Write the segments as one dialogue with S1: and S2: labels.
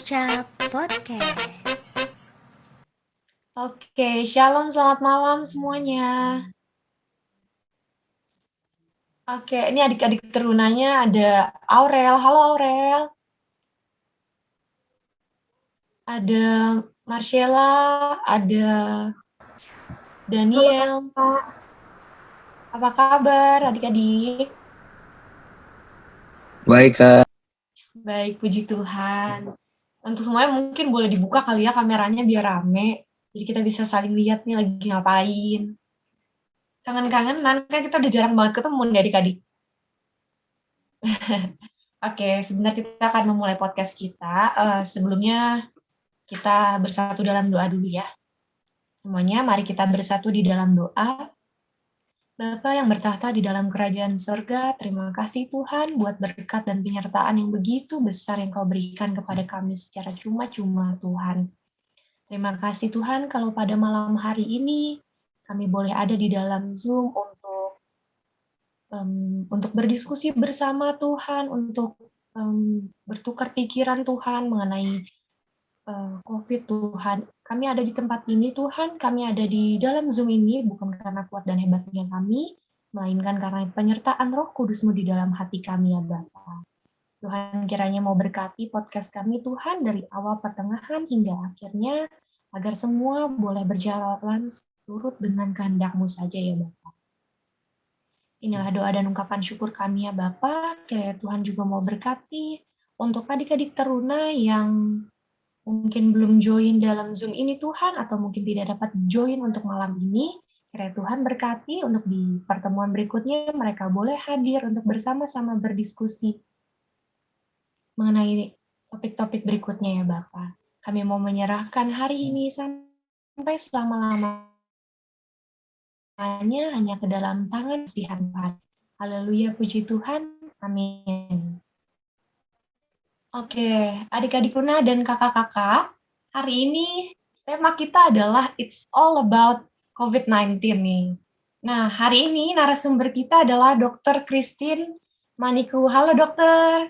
S1: Ucap Podcast.
S2: Oke, shalom, selamat malam semuanya. Oke, ini adik-adik terunanya ada Aurel. Halo Aurel. Ada Marcella, ada Daniel. Apa kabar adik-adik?
S3: Baik, Kak.
S2: Baik, puji Tuhan. Untuk semuanya mungkin boleh dibuka kali ya kameranya biar rame. Jadi kita bisa saling lihat nih lagi ngapain. Kangen-kangenan, kan kita udah jarang banget ketemu nih adik-adik. Oke, sebentar kita akan memulai podcast kita. Sebelumnya kita bersatu dalam doa dulu ya. Semuanya, mari kita bersatu di dalam doa. Bapa yang bertahta di dalam kerajaan sorga, terima kasih Tuhan buat berkat dan penyertaan yang begitu besar yang Kau berikan kepada kami secara cuma-cuma Tuhan. Terima kasih Tuhan kalau pada malam hari ini kami boleh ada di dalam Zoom untuk berdiskusi bersama Tuhan, untuk bertukar pikiran Tuhan mengenai COVID Tuhan. Kami ada di tempat ini Tuhan, kami ada di dalam Zoom ini bukan karena kuat dan hebatnya kami, melainkan karena penyertaan Roh Kudus-Mu di dalam hati kami ya Bapa. Tuhan kiranya mau berkati podcast kami Tuhan dari awal pertengahan hingga akhirnya, agar semua boleh berjalan turut dengan kehendak-Mu saja ya Bapa. Inilah doa dan ungkapan syukur kami ya Bapa. Kiranya Tuhan juga mau berkati untuk adik-adik teruna yang mungkin belum join dalam Zoom ini Tuhan, atau mungkin tidak dapat join untuk malam ini, kiranya Tuhan berkati untuk di pertemuan berikutnya mereka boleh hadir untuk bersama-sama berdiskusi mengenai topik-topik berikutnya ya Bapak. Kami mau menyerahkan hari ini sampai selama-lamanya hanya ke dalam tangan kasihan Tuhan. Haleluya, puji Tuhan. Amin. Oke, adik-adik Luna dan kakak-kakak, hari ini tema kita adalah It's All About COVID-19 nih. Nah, hari ini narasumber kita adalah Dr. Christine Maniku. Halo dokter.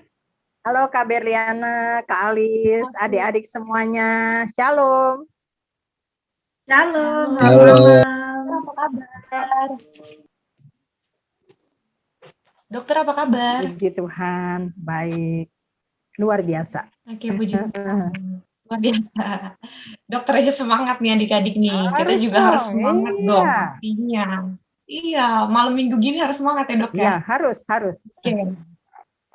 S4: Halo Kak Berliana, Kak Alis, adik-adik semuanya. Shalom.
S2: Shalom,
S3: Halo.
S2: malam. Apa kabar? Dokter apa kabar?
S4: Puji Tuhan, baik. Luar biasa.
S2: Oke, puji Tuhan. Luar biasa. Dokter aja semangat nih adik-adik nih. Kita juga harus semangat dong pastinya. Iya, malam minggu gini harus semangat ya dok ya?
S4: Iya, harus.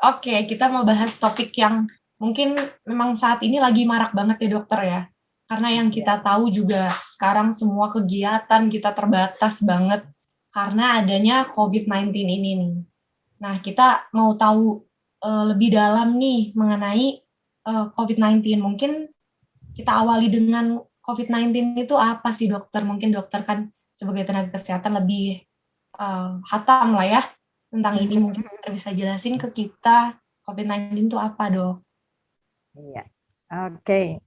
S2: Oke, kita mau bahas topik yang mungkin memang saat ini lagi marak banget ya dokter ya. Karena yang kita tahu juga sekarang semua kegiatan kita terbatas banget karena adanya COVID-19 ini nih. Nah, kita mau tahu lebih dalam nih mengenai COVID-19. Mungkin kita awali dengan COVID-19 itu apa sih dokter? Mungkin dokter kan sebagai tenaga kesehatan lebih hatam lah ya tentang ini. Mungkin dokter bisa jelasin ke kita COVID-19 itu apa dok?
S4: Iya, oke.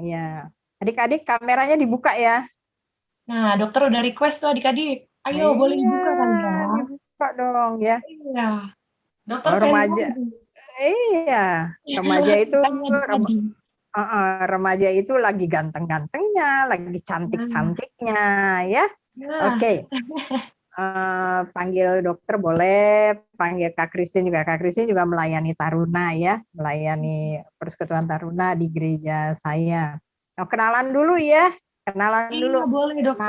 S4: Iya, adik-adik kameranya dibuka ya.
S2: Nah, dokter udah request tuh adik-adik. Ayo, boleh dibuka kan ya?
S4: Dibuka dong ya.
S2: Iya. Dokter
S4: remaja. Iya, remaja itu lagi ganteng-gantengnya, lagi cantik-cantiknya ya. Oke. Panggil dokter boleh, panggil Kak Christine juga. Kak Christine juga melayani taruna ya, melayani persekutuan taruna di gereja saya. Nah, kenalan dulu ya.
S2: Iya, boleh dokter.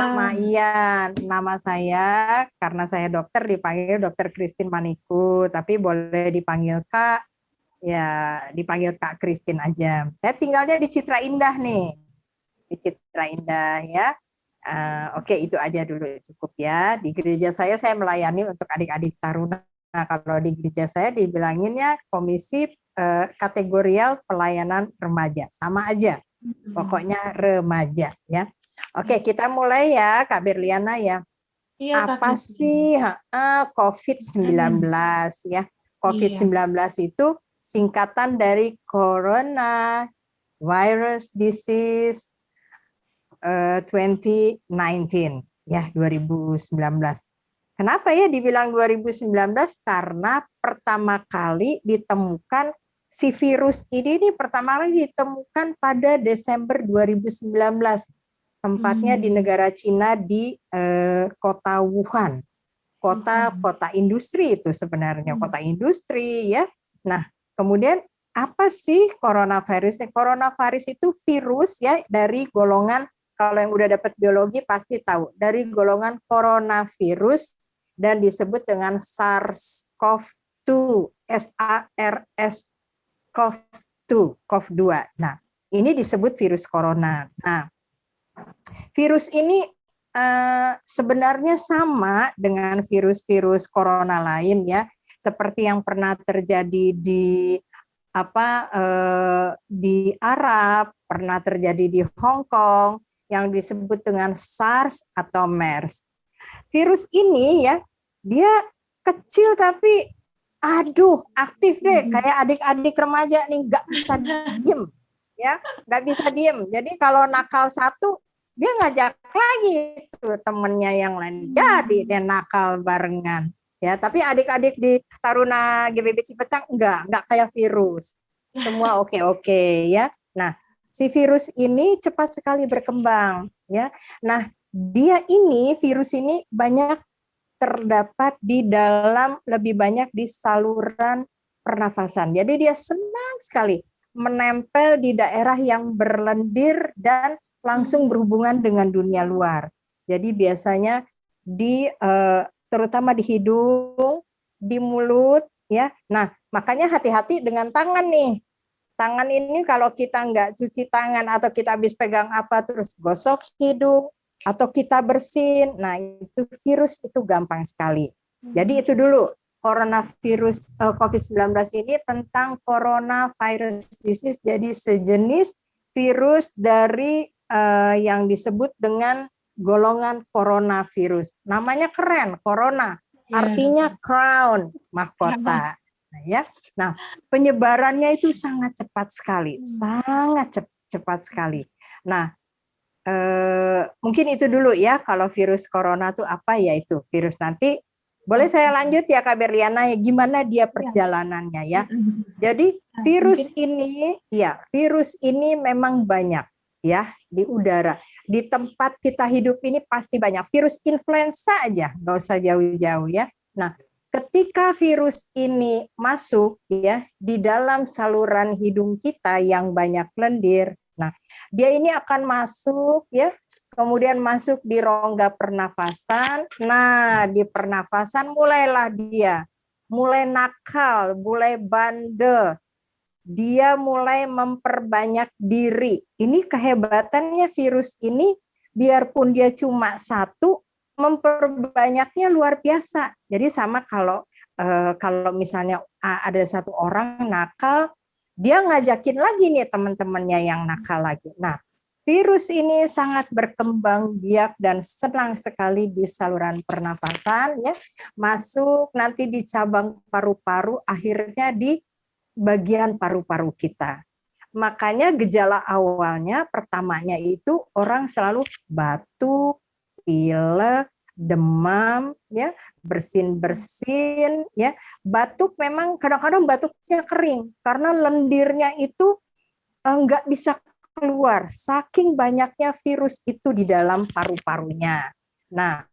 S4: Nama saya, karena saya dokter dipanggil Dokter Christine Maniku, tapi boleh dipanggil Kak, ya dipanggil Kak Christine aja. Saya tinggalnya di Citra Indah nih, di Citra Indah ya. Oke, itu aja dulu cukup ya. Di gereja saya melayani untuk adik-adik taruna. Nah, kalau di gereja saya dibilanginnya komisi kategorial pelayanan remaja, sama aja. Pokoknya remaja ya. Oke, kita mulai ya Kak Berliana ya.
S2: Iya,
S4: apa sih COVID-19 ya? COVID-19 itu singkatan dari Corona Virus Disease 2019 ya, 2019. Kenapa ya dibilang 2019? Karena pertama kali ditemukan si virus ini pertama kali ditemukan pada Desember 2019. Tempatnya di negara Cina di kota Wuhan. Kota industri itu sebenarnya, kota industri ya. Nah, kemudian apa sih coronavirus? Coronavirus itu virus ya dari golongan, kalau yang udah dapat biologi pasti tahu, dari golongan coronavirus dan disebut dengan SARS-CoV-2, CoV-2. Nah, ini disebut virus corona. Nah, virus ini sebenarnya sama dengan virus-virus corona lain ya, seperti yang pernah terjadi di di Arab, pernah terjadi di Hong Kong yang disebut dengan SARS atau MERS. Virus ini ya, dia kecil tapi aktif deh, kayak adik-adik remaja nih, nggak bisa diem ya, nggak bisa diem. Jadi kalau nakal satu, dia ngajak lagi tuh temennya yang lain, jadi dia nakal barengan ya. Tapi adik-adik di Taruna GBB Cipecang enggak kayak virus, semua oke ya. Nah, si virus ini cepat sekali berkembang ya. Nah, virus ini banyak terdapat di dalam, lebih banyak di saluran pernafasan. Jadi dia senang sekali menempel di daerah yang berlendir dan langsung berhubungan dengan dunia luar. Jadi biasanya terutama di hidung, di mulut ya. Nah, makanya hati-hati dengan tangan nih. Tangan ini kalau kita nggak cuci tangan atau kita habis pegang apa terus gosok hidung atau kita bersin, nah itu virus itu gampang sekali. Jadi itu dulu coronavirus COVID-19 ini tentang coronavirus disease, jadi sejenis virus dari yang disebut dengan golongan coronavirus. Namanya keren, corona, artinya crown, mahkota. Nah, penyebarannya itu sangat cepat sekali, sangat cepat sekali. Nah, mungkin itu dulu ya, kalau virus corona itu apa ya itu virus. Nanti boleh saya lanjut ya Kak Berliana ya, gimana dia perjalanannya ya. Jadi virus ini memang banyak ya di udara. Di tempat kita hidup ini pasti banyak. Virus influenza aja, nggak usah jauh-jauh ya. Nah, ketika virus ini masuk ya di dalam saluran hidung kita yang banyak lendir, nah dia ini akan masuk ya, kemudian masuk di rongga pernafasan. Nah, di pernafasan mulailah dia mulai nakal, mulai bandel. Dia mulai memperbanyak diri. Ini kehebatannya virus ini, biarpun dia cuma satu, memperbanyaknya luar biasa. Jadi sama kalau misalnya ada satu orang nakal, dia ngajakin lagi nih teman-temannya yang nakal lagi. Nah, virus ini sangat berkembang biak dan senang sekali di saluran pernafasan ya, masuk nanti di cabang paru-paru, akhirnya di bagian paru-paru kita. Makanya gejala awalnya pertamanya itu orang selalu batuk, pilek, demam ya, bersin-bersin ya. Batuk memang kadang-kadang batuknya kering karena lendirnya itu enggak bisa keluar saking banyaknya virus itu di dalam paru-parunya. Nah,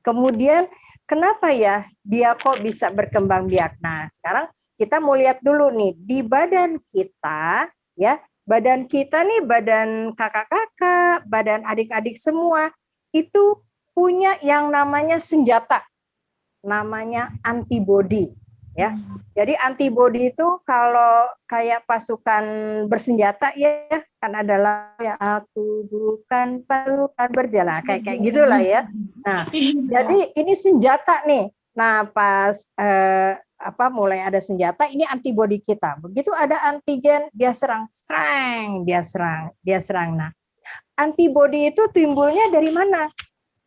S4: kemudian kenapa ya dia kok bisa berkembang biak? Nah, sekarang kita mau lihat dulu nih di badan kita ya. Badan kita nih, badan kakak-kakak, badan adik-adik semua itu punya yang namanya senjata. Namanya antibodi ya. Jadi antibodi itu kalau kayak pasukan bersenjata ya, kan adalah ya aku bukan pasukan berjalan kayak gitulah ya. Nah, jadi ini senjata nih. Nah, pas mulai ada senjata, ini antibodi kita. Begitu ada antigen, dia serang. Nah, antibodi itu timbulnya dari mana?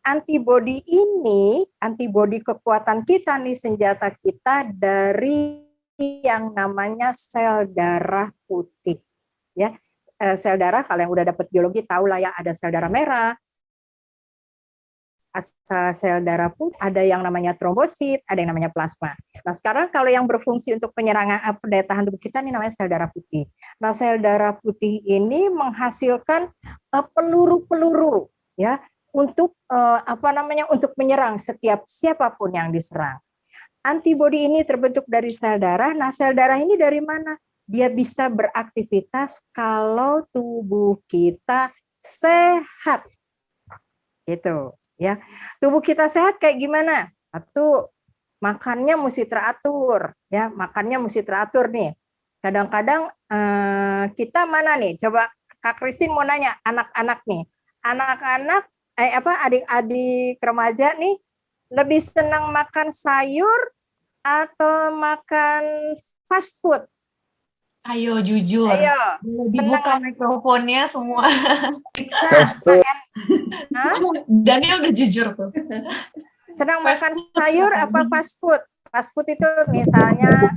S4: Antibodi ini, antibodi kekuatan kita nih, senjata kita dari yang namanya sel darah putih. Ya, sel darah kalau yang udah dapat biologi tahu lah ya, ada sel darah merah, asal sel darah putih, ada yang namanya trombosit, ada yang namanya plasma. Nah, sekarang kalau yang berfungsi untuk penyerangan daya tahan tubuh kita ini namanya sel darah putih. Nah, sel darah putih ini menghasilkan peluru-peluru ya untuk untuk menyerang setiap siapapun yang diserang. Antibodi ini terbentuk dari sel darah. Nah, sel darah ini dari mana? Dia bisa beraktivitas kalau tubuh kita sehat. Gitu. Ya, tubuh kita sehat kayak gimana? Satu, makannya mesti teratur, ya, makannya mesti teratur nih. Kadang-kadang kita mana nih? Coba Kak Christine mau nanya anak-anak nih, anak-anak adik-adik remaja nih lebih senang makan sayur atau makan fast food?
S2: Ayo jujur.
S4: Ayo,
S2: Dibuka mikrofonnya semua.
S4: Fast food.
S2: Daniel udah jujur tuh.
S4: Senang makan sayur apa fast food? Fast food itu misalnya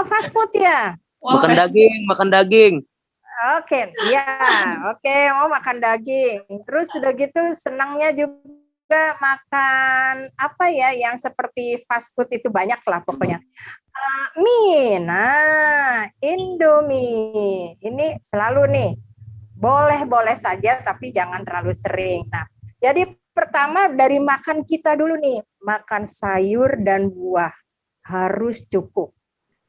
S4: fast food ya.
S3: Makan daging, makan daging.
S4: Oke, ya, oke, mau makan daging. Terus sudah gitu senangnya juga makan apa ya yang seperti fast food itu banyak lah pokoknya. Mie, nah Indomie ini selalu nih boleh-boleh saja tapi jangan terlalu sering. Nah, jadi pertama dari makan kita dulu nih, makan sayur dan buah harus cukup.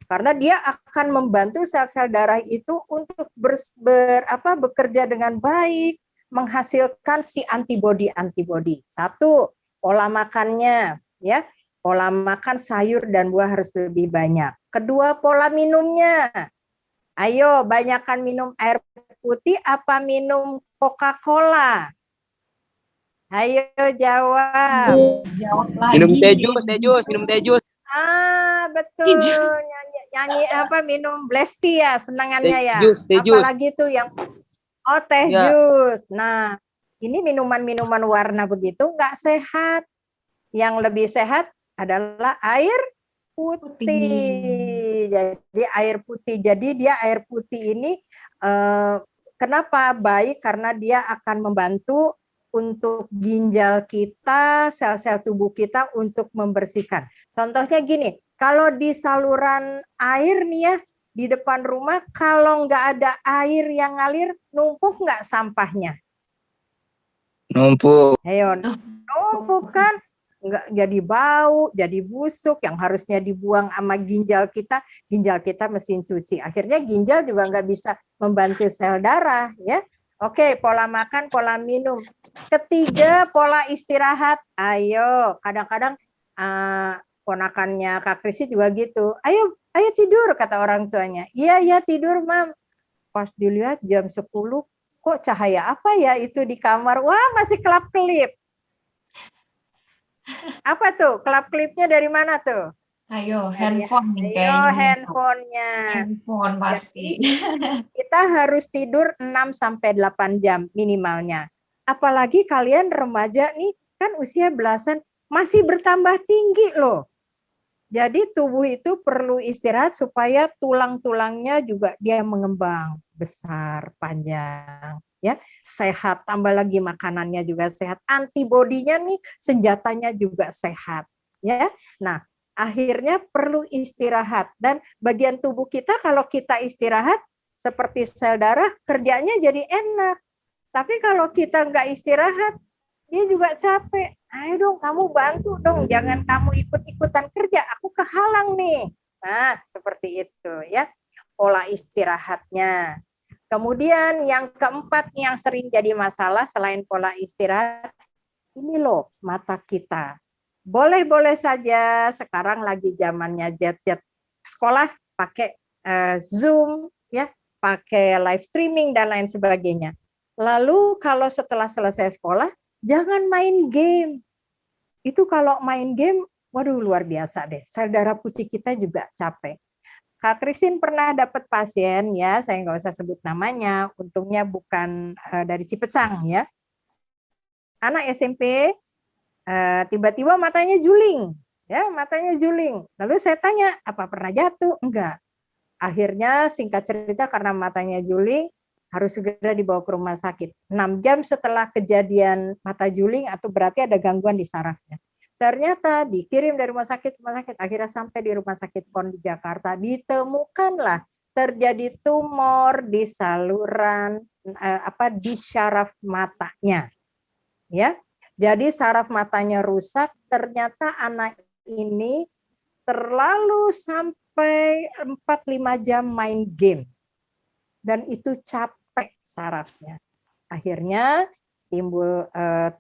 S4: Karena dia akan membantu sel-sel darah itu untuk bekerja dengan baik, menghasilkan si antibodi-antibodi. Satu, pola makannya, ya. Pola makan sayur dan buah harus lebih banyak. Kedua, pola minumnya. Ayo, banyakkan minum air putih apa minum Coca-Cola? Ayo jawab.
S2: Jawab lagi.
S3: Minum teh jus, minum teh jus.
S4: Betul. Nyanyi minum black tea ya, senangannya ya.
S3: Teh jus.
S4: Apalagi tuh yang teh jus. Nah, ini minuman-minuman warna begitu nggak sehat. Yang lebih sehat adalah air putih. Jadi air putih. Jadi dia air putih ini kenapa baik? Karena dia akan membantu untuk ginjal kita, sel-sel tubuh kita untuk membersihkan. Contohnya gini, kalau di saluran air nih ya, di depan rumah, kalau nggak ada air yang ngalir, numpuk nggak sampahnya?
S3: Numpuk.
S4: Ayo, numpuk kan? Nggak jadi bau, jadi busuk, yang harusnya dibuang sama ginjal kita mesin cuci. Akhirnya ginjal juga nggak bisa membantu sel darah, ya. Oke, pola makan, pola minum. Ketiga, pola istirahat. Ayo, kadang-kadang ponakannya Kak Krisi juga gitu. Ayo tidur, kata orang tuanya. Iya tidur, Mam. Pas dilihat jam 10, kok cahaya apa ya itu di kamar? Wah, masih kelap-kelip. Apa tuh? Kelap-kelipnya dari mana tuh?
S2: Ayo, handphone nih
S4: kayaknya.
S2: kayaknya.
S4: Handphone-nya.
S2: Handphone pasti.
S4: Kita harus tidur 6-8 jam minimalnya. Apalagi kalian remaja nih, kan usia belasan, masih bertambah tinggi loh. Jadi tubuh itu perlu istirahat supaya tulang-tulangnya juga dia mengembang besar, panjang, ya, sehat. Tambah lagi makanannya juga sehat, antibodinya nih, senjatanya juga sehat, ya. Nah, akhirnya perlu istirahat dan bagian tubuh kita kalau kita istirahat seperti sel darah kerjanya jadi enak. Tapi kalau kita nggak istirahat, dia juga capek. Ayo dong kamu bantu dong, jangan kamu ikut-ikutan kerja, aku kehalang nih. Nah, seperti itu ya, pola istirahatnya. Kemudian yang keempat yang sering jadi masalah selain pola istirahat, ini loh mata kita. Boleh-boleh saja sekarang lagi zamannya jet-jet sekolah pakai Zoom ya, pakai live streaming dan lain sebagainya. Lalu kalau setelah selesai sekolah, jangan main game. Itu kalau main game, waduh luar biasa deh. Sel darah putih kita juga capek. Kak Christine pernah dapat pasien ya, saya nggak usah sebut namanya, untungnya bukan dari Cipecang ya. Anak SMP, tiba-tiba matanya juling. Ya, matanya juling. Lalu saya tanya, apa pernah jatuh? Enggak. Akhirnya singkat cerita karena matanya juling, harus segera dibawa ke rumah sakit. 6 jam setelah kejadian mata juling atau berarti ada gangguan di sarafnya. Ternyata dikirim dari rumah sakit, akhirnya sampai di rumah sakit PON di Jakarta, ditemukanlah terjadi tumor di saluran di syaraf matanya. Ya. Jadi saraf matanya rusak, ternyata anak ini terlalu sampai 4-5 jam main game. Dan itu capek sarafnya. Akhirnya timbul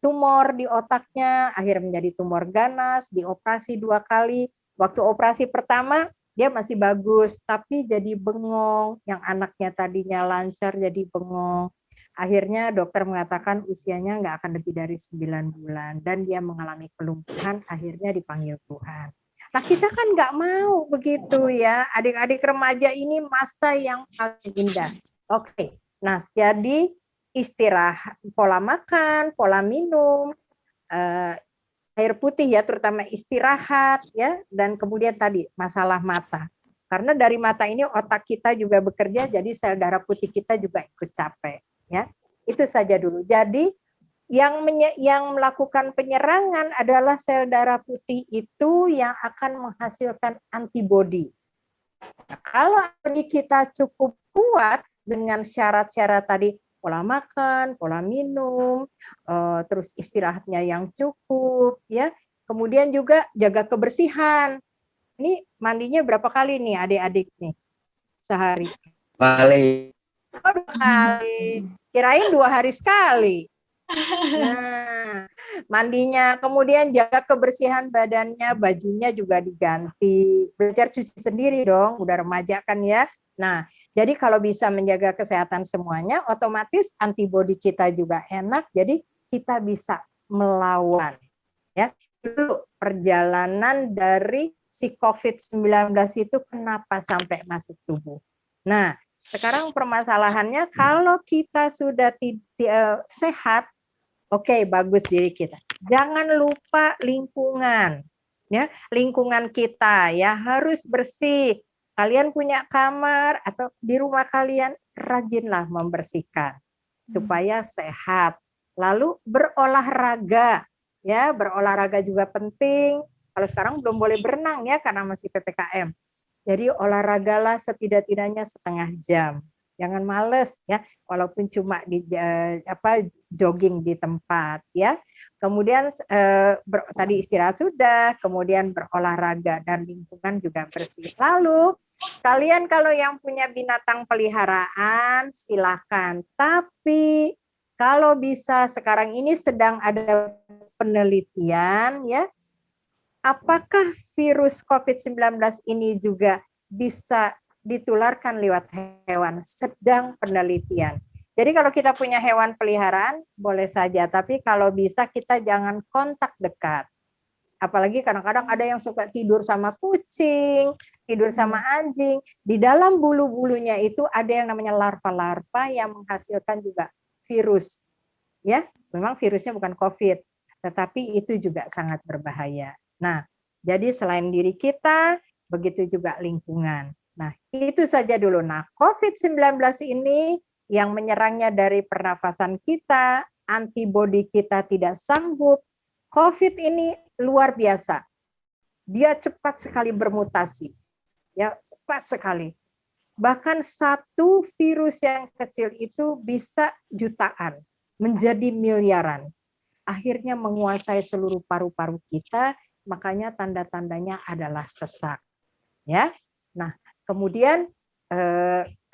S4: tumor di otaknya, akhirnya menjadi tumor ganas, dioperasi 2 kali. Waktu operasi pertama dia masih bagus, tapi jadi bengong. Yang anaknya tadinya lancar jadi bengong. Akhirnya dokter mengatakan usianya nggak akan lebih dari 9 bulan. Dan dia mengalami kelumpuhan, akhirnya dipanggil Tuhan. Nah kita kan nggak mau begitu ya. Adik-adik remaja ini masa yang paling indah. Oke, nah jadi istirahat, pola makan, pola minum, air putih ya, terutama istirahat ya, dan kemudian tadi masalah mata. Karena dari mata ini otak kita juga bekerja, jadi sel darah putih kita juga ikut capek ya. Itu saja dulu. Jadi yang melakukan penyerangan adalah sel darah putih itu yang akan menghasilkan antibodi. Nah, kalau antibodi kita cukup kuat dengan syarat-syarat tadi, pola makan, pola minum, terus istirahatnya yang cukup, ya. Kemudian juga jaga kebersihan. Ini mandinya berapa kali nih adik-adik nih sehari?
S3: Kali.
S4: 2 kali. Kirain 2 hari sekali. Nah, mandinya, kemudian jaga kebersihan badannya, bajunya juga diganti. Belajar cuci sendiri dong, udah remaja kan ya. Nah, jadi kalau bisa menjaga kesehatan semuanya, otomatis antibodi kita juga enak, jadi kita bisa melawan. Ya, dulu perjalanan dari si COVID-19 itu kenapa sampai masuk tubuh. Nah, sekarang permasalahannya kalau kita sudah sehat, oke, bagus diri kita. Jangan lupa lingkungan. Ya, lingkungan kita ya harus bersih. Kalian punya kamar atau di rumah kalian, rajinlah membersihkan supaya sehat. Lalu berolahraga, ya berolahraga juga penting. Kalau sekarang belum boleh berenang ya karena masih PPKM. Jadi olahragalah setidak-tidaknya setengah jam. Jangan males ya, walaupun cuma di jogging di tempat ya. Kemudian tadi istirahat sudah, kemudian berolahraga dan lingkungan juga bersih. Lalu kalian kalau yang punya binatang peliharaan silakan. Tapi kalau bisa sekarang ini sedang ada penelitian ya, apakah virus COVID-19 ini juga bisa ditularkan lewat hewan, sedang penelitian. Jadi kalau kita punya hewan peliharaan, boleh saja. Tapi kalau bisa kita jangan kontak dekat. Apalagi kadang-kadang ada yang suka tidur sama kucing, tidur sama anjing. Di dalam bulu-bulunya itu ada yang namanya larva-larva yang menghasilkan juga virus. Ya, memang virusnya bukan COVID, tetapi itu juga sangat berbahaya. Nah, jadi selain diri kita, begitu juga lingkungan. Nah, itu saja dulu. Nah, COVID-19 ini yang menyerangnya dari pernafasan kita, antibodi kita tidak sanggup. COVID ini luar biasa. Dia cepat sekali bermutasi. Ya, cepat sekali. Bahkan satu virus yang kecil itu bisa jutaan, menjadi miliaran. Akhirnya menguasai seluruh paru-paru kita, makanya tanda-tandanya adalah sesak. Ya. Nah, kemudian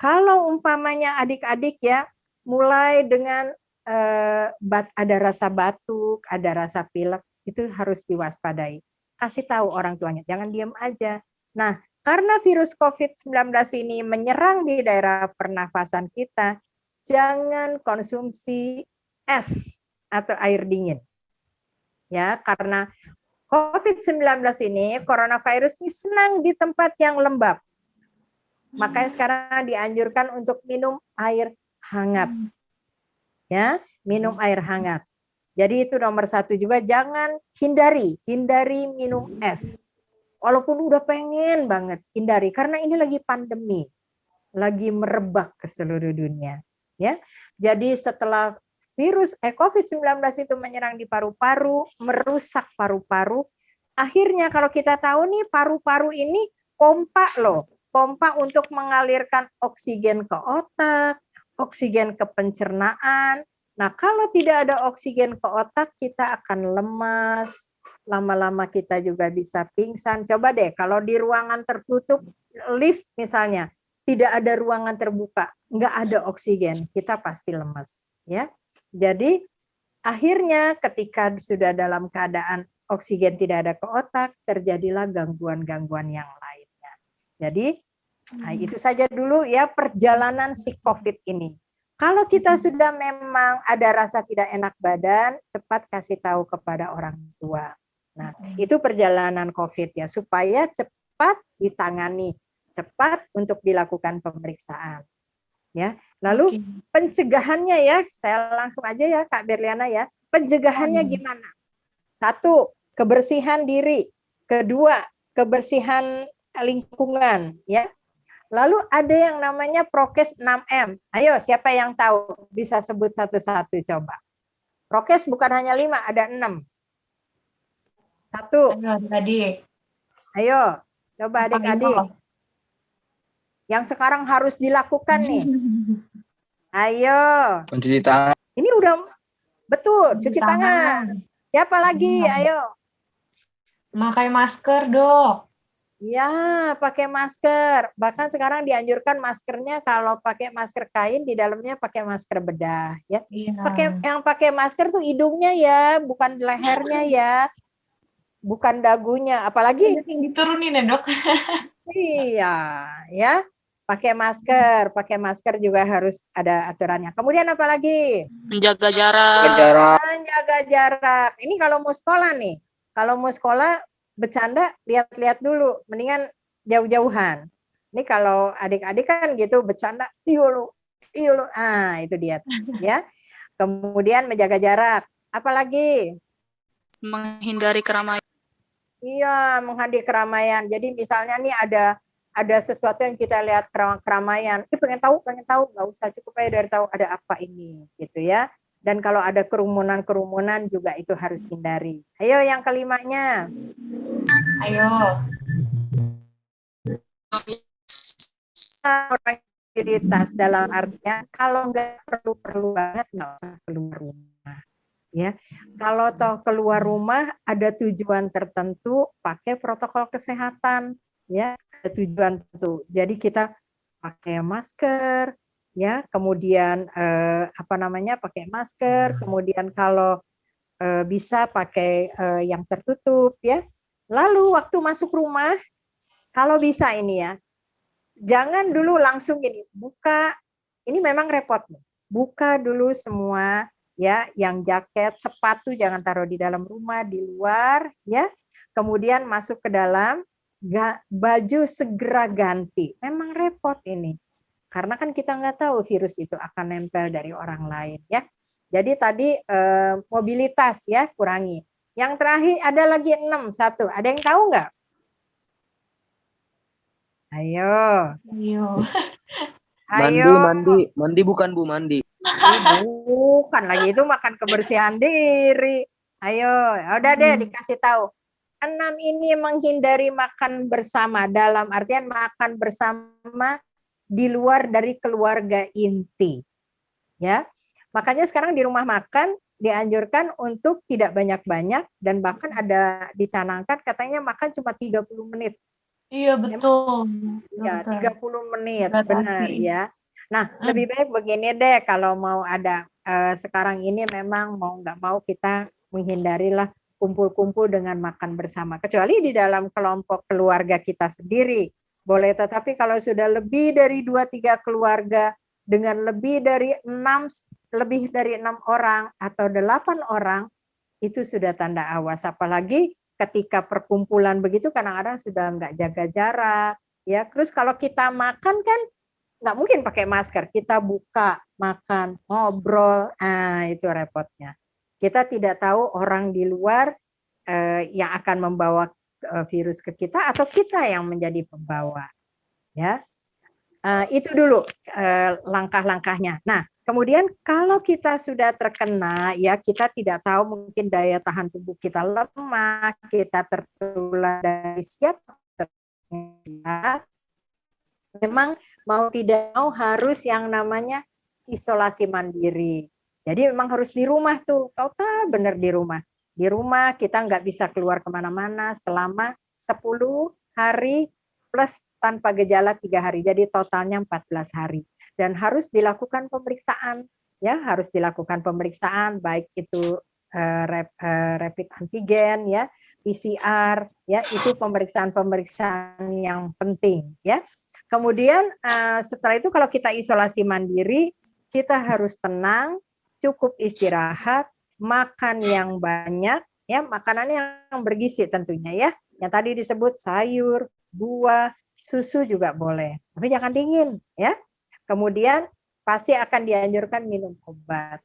S4: kalau umpamanya adik-adik ya mulai dengan ada rasa batuk, ada rasa pilek, itu harus diwaspadai. Kasih tahu orang tuanya, jangan diam aja. Nah, karena virus COVID-19 ini menyerang di daerah pernafasan kita, jangan konsumsi es atau air dingin. Ya, karena COVID-19 ini, coronavirus ini senang di tempat yang lembab. Makanya sekarang dianjurkan untuk minum air hangat. Ya, minum air hangat. Jadi itu nomor 1 juga, jangan hindari minum es. Walaupun udah pengen banget, hindari. Karena ini lagi pandemi, lagi merebak ke seluruh dunia. ya. Jadi setelah virus COVID-19 itu menyerang di paru-paru, merusak paru-paru, akhirnya kalau kita tahu nih paru-paru ini pompa loh, pompa untuk mengalirkan oksigen ke otak, oksigen ke pencernaan. Nah, kalau tidak ada oksigen ke otak, kita akan lemas, lama-lama kita juga bisa pingsan. Coba deh, kalau di ruangan tertutup, lift misalnya, tidak ada ruangan terbuka, nggak ada oksigen, kita pasti lemas. Ya, jadi akhirnya ketika sudah dalam keadaan oksigen tidak ada ke otak, terjadilah gangguan-gangguan yang lainnya. Jadi, nah itu saja dulu ya perjalanan si COVID ini. Kalau kita sudah memang ada rasa tidak enak badan, cepat kasih tahu kepada orang tua. Nah, itu perjalanan COVID ya, supaya cepat ditangani, cepat untuk dilakukan pemeriksaan. Ya, lalu pencegahannya ya, saya langsung aja ya Kak Berliana ya. Pencegahannya gimana? 1, kebersihan diri. 2, kebersihan lingkungan ya. Lalu ada yang namanya prokes 6M. Ayo, siapa yang tahu? Bisa sebut satu-satu coba. Prokes bukan hanya 5, ada 6. 1.
S2: Ayo adik-adik.
S4: Ayo, coba adik-adik. Yang sekarang harus dilakukan nih. Ayo.
S5: Mencuci tangan.
S4: Ini udah betul, cuci tangan. Siapa lagi? Ayo.
S2: Memakai masker, Dok.
S4: Ya, pakai masker. Bahkan sekarang dianjurkan maskernya kalau pakai masker kain di dalamnya pakai masker bedah ya.
S2: Iya.
S4: Pakai masker tuh hidungnya ya, bukan lehernya ya. Bukan dagunya, apalagi
S2: Diturunin ya, Dok.
S4: iya, ya. Pakai masker juga harus ada aturannya. Kemudian apa lagi?
S6: Menjaga jarak.
S4: Menjaga jarak. Ini kalau mau sekolah nih. Kalau mau sekolah bercanda lihat-lihat dulu, mendingan jauh-jauhan. Ini kalau adik-adik kan gitu bercanda, iyo lo. Ah, itu dia ya. Kemudian menjaga jarak. Apalagi?
S6: Menghindari keramaian.
S4: Iya, menghindari keramaian. Jadi misalnya nih ada sesuatu yang kita lihat keramaian, pengen tahu, nggak usah, cukup aja dari tahu ada apa ini, gitu ya. Dan kalau ada kerumunan juga itu harus hindari. Ayo yang kelimanya.
S2: Ayo.
S4: Orang aktivitas dalam artinya kalau nggak perlu banget nggak usah keluar rumah. Ya, kalau toh keluar rumah ada tujuan tertentu, pakai protokol kesehatan. Ya, ada tujuan tertentu. Jadi kita pakai masker. Ya, kemudian pakai masker, kemudian kalau bisa pakai yang tertutup ya. Lalu waktu masuk rumah, kalau bisa ini ya, jangan dulu langsung gini buka. Ini memang repot nih. Buka dulu semua ya, yang jaket, sepatu jangan taruh di dalam rumah, di luar ya. Kemudian masuk ke dalam, baju segera ganti. Memang repot ini. Karena kan kita nggak tahu virus itu akan nempel dari orang lain ya. Jadi tadi mobilitas ya kurangi. Yang terakhir ada lagi 6, 1. Ada yang tahu nggak? Ayo.
S3: Mandi bukan Bu, mandi.
S4: Bukan lagi, itu makan kebersihan diri. Ayo, udah deh dikasih tahu. 6 ini menghindari makan bersama, dalam artian makan bersama di luar dari keluarga inti. Ya. Makanya sekarang di rumah makan dianjurkan untuk tidak banyak-banyak dan bahkan ada dicanangkan katanya makan cuma 30 menit.
S2: Iya, betul.
S4: Ya, 30 menit,
S2: Berat
S4: benar
S2: hati.
S4: ya. Nah, lebih baik begini deh, kalau mau ada sekarang ini memang mau nggak mau kita menghindarilah kumpul-kumpul dengan makan bersama. Kecuali di dalam kelompok keluarga kita sendiri. Boleh, tetapi kalau sudah lebih dari 2-3 keluarga dengan lebih dari 6 orang atau 8 orang, itu sudah tanda awas. Apalagi ketika perkumpulan begitu kadang-kadang sudah nggak jaga jarak. Ya, terus kalau kita makan kan nggak mungkin pakai masker. Kita buka, makan, ngobrol, itu repotnya. Kita tidak tahu orang di luar yang akan membawa virus ke kita atau kita yang menjadi pembawa. Ya. Itu dulu langkah-langkahnya. Nah, kemudian kalau kita sudah terkena, ya kita tidak tahu mungkin daya tahan tubuh kita lemah, kita tertular dari siapa, memang mau tidak mau harus yang namanya isolasi mandiri. Jadi memang harus di rumah tuh, total benar di rumah. Di rumah kita nggak bisa keluar kemana-mana selama 10 hari plus tanpa gejala 3 hari. Jadi totalnya 14 hari. Dan harus dilakukan pemeriksaan. Ya, harus dilakukan pemeriksaan baik itu rapid antigen ya, PCR ya, itu pemeriksaan-pemeriksaan yang penting ya. Kemudian setelah itu kalau kita isolasi mandiri, kita harus tenang, cukup istirahat, makan yang banyak, ya makanan yang bergizi tentunya ya. Yang tadi disebut sayur, buah, susu juga boleh. Tapi jangan dingin ya. Kemudian pasti akan dianjurkan minum obat.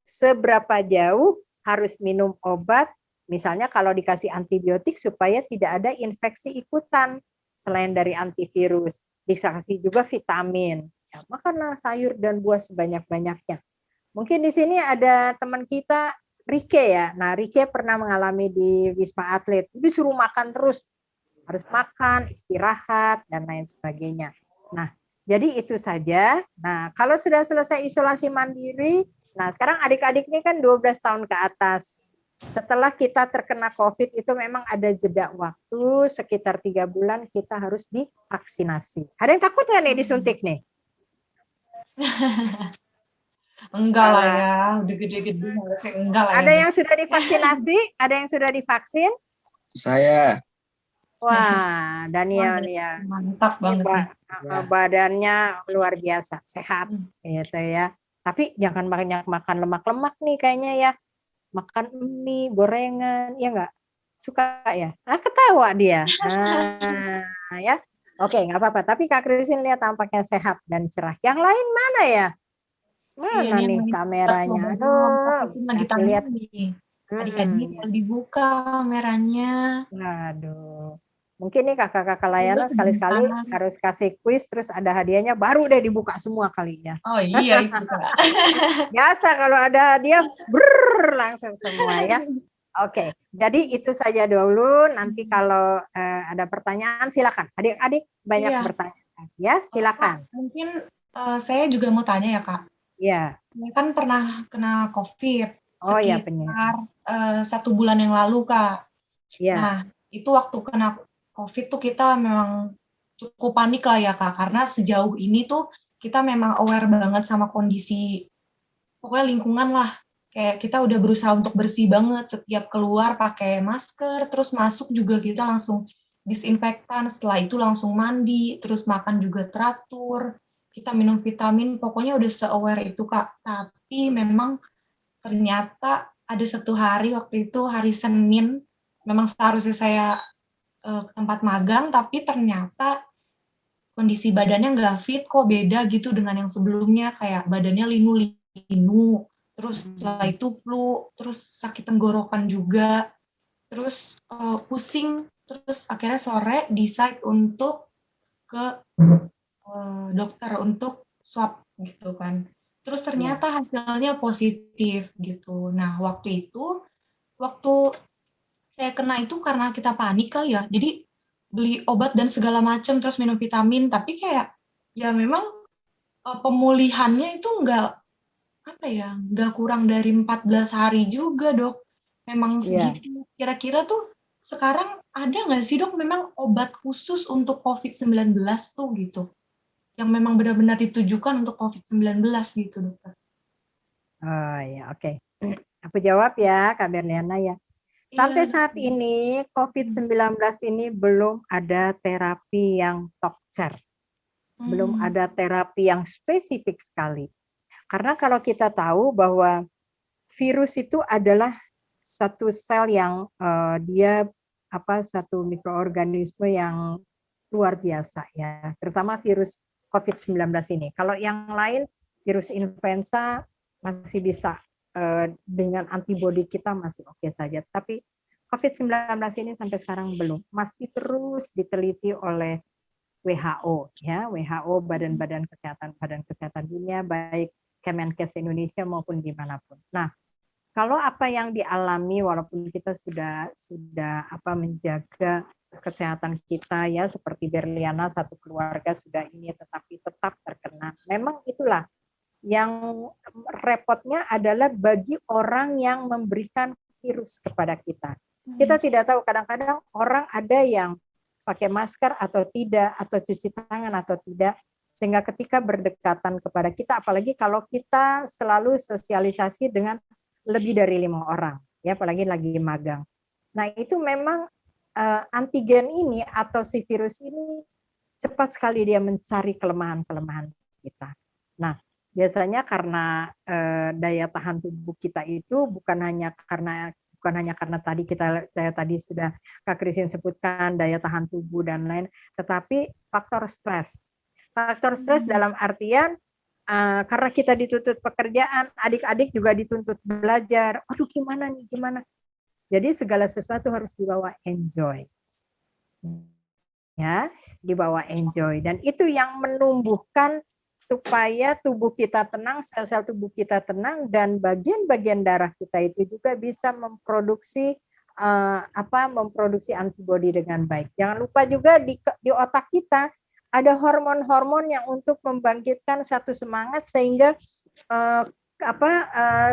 S4: Seberapa jauh harus minum obat? Misalnya kalau dikasih antibiotik supaya tidak ada infeksi ikutan. Selain dari antivirus, dikasih juga vitamin. Ya, makanlah sayur dan buah sebanyak-banyaknya. Mungkin di sini ada teman kita, Rike ya. Nah, Rike pernah mengalami di Wisma Atlet. Disuruh makan terus. Harus makan, istirahat, dan lain sebagainya. Nah, jadi itu saja. Nah, kalau sudah selesai isolasi mandiri, nah sekarang adik-adik ini kan 12 tahun ke atas. Setelah kita terkena COVID itu memang ada jeda waktu sekitar 3 bulan kita harus divaksinasi. Ada yang takut nggak nih disuntik nih?
S2: Enggak lah ya, udah gede-gede harusnya enggak lah ya.
S4: Ada yang sudah divaksinasi? Ada yang sudah divaksin?
S3: Saya.
S4: Wah, Daniel ya.
S2: Mantap banget nih.
S4: Badannya luar biasa, sehat gitu ya. Tapi jangan banyak makan lemak-lemak nih kayaknya ya. Makan mie, gorengan, ya enggak? Suka ya? Ketawa dia. Ya. Oke, enggak apa-apa. Tapi Kak Christine lihat tampaknya sehat dan cerah. Yang lain mana ya? Mana
S2: Iya,
S4: nih kameranya? Aduh,
S2: lagi
S4: lihat.
S2: nih. Adik-adik kalau dibuka kameranya.
S4: Aduh. Mungkin nih kakak-kakak layanan
S2: Terus
S4: sekali-sekali
S2: sebentar.
S4: harus kasih kuis terus ada hadiahnya baru deh dibuka semua kali ya.
S2: Oh iya itu Kak.
S4: Biasa kalau ada hadiah brrr, langsung semua ya. Oke, jadi itu saja dulu. Nanti kalau ada pertanyaan silakan. Adik-adik banyak
S2: Iya.
S4: bertanya. Ya, silakan.
S2: Kak, mungkin saya juga mau tanya ya Kak.
S4: Ya.
S2: Saya kan pernah kena COVID
S4: Oh ya,
S2: sekitar 1 bulan yang lalu Kak.
S4: Ya.
S2: Nah, itu waktu kena COVID tuh kita memang cukup panik lah ya Kak, karena sejauh ini tuh kita memang aware banget sama kondisi, pokoknya lingkungan lah. Kayak kita udah berusaha untuk bersih banget, setiap keluar pakai masker, terus masuk juga kita langsung disinfektan, setelah itu langsung mandi, terus makan juga teratur, kita minum vitamin, pokoknya udah se-aware itu Kak. Tapi memang ternyata ada 1 hari waktu itu hari Senin, memang seharusnya saya ke tempat magang, tapi ternyata kondisi badannya nggak fit kok, beda gitu dengan yang sebelumnya, kayak badannya linu-linu, terus setelah itu flu, terus sakit tenggorokan juga, terus pusing, terus akhirnya sore decide untuk ke dokter untuk swab gitu kan. Terus ternyata hasilnya positif gitu. Nah, waktu saya kena itu karena kita panik kali ya. Jadi beli obat dan segala macam, terus minum vitamin. Tapi kayak ya memang pemulihannya itu nggak kurang dari 14 hari juga dok. Memang segitu. Kira-kira tuh sekarang ada nggak sih dok memang obat khusus untuk COVID-19 tuh gitu? Yang memang benar-benar ditujukan untuk COVID-19 gitu dokter.
S4: Oh ya, oke. Aku jawab ya Kak Berliana ya. Sampai saat ini COVID-19 ini belum ada terapi yang top-cer. Belum ada terapi yang spesifik sekali. Karena kalau kita tahu bahwa virus itu adalah satu sel yang dia satu mikroorganisme yang luar biasa ya, terutama virus COVID-19 ini. Kalau yang lain virus influenza masih bisa dengan antibodi kita masih oke saja. Tapi COVID-19 ini sampai sekarang belum. Masih terus diteliti oleh WHO ya, WHO Badan Kesehatan Dunia, baik Kemenkes Indonesia maupun dimanapun. Nah, kalau apa yang dialami walaupun kita sudah menjaga kesehatan kita ya, seperti Berliana satu keluarga sudah ini tetapi tetap terkena. Memang itulah yang repotnya adalah bagi orang yang memberikan virus kepada kita. Kita tidak tahu, kadang-kadang orang ada yang pakai masker atau tidak, atau cuci tangan atau tidak, sehingga ketika berdekatan kepada kita, apalagi kalau kita selalu sosialisasi dengan lebih dari 5 orang, ya apalagi lagi magang. Nah itu memang antigen ini atau si virus ini cepat sekali dia mencari kelemahan-kelemahan kita. Nah biasanya karena daya tahan tubuh kita itu bukan hanya karena tadi saya tadi sudah Kak Christine sebutkan daya tahan tubuh dan lain, tetapi faktor stres. Faktor stres dalam artian karena kita dituntut pekerjaan, adik-adik juga dituntut belajar. Aduh gimana nih, gimana? Jadi segala sesuatu harus dibawa enjoy. Ya, dibawa enjoy. Dan itu yang menumbuhkan supaya tubuh kita tenang, sel-sel tubuh kita tenang, dan bagian-bagian darah kita itu juga bisa memproduksi memproduksi antibodi dengan baik. Jangan lupa juga di otak kita ada hormon-hormon yang untuk membangkitkan satu semangat sehingga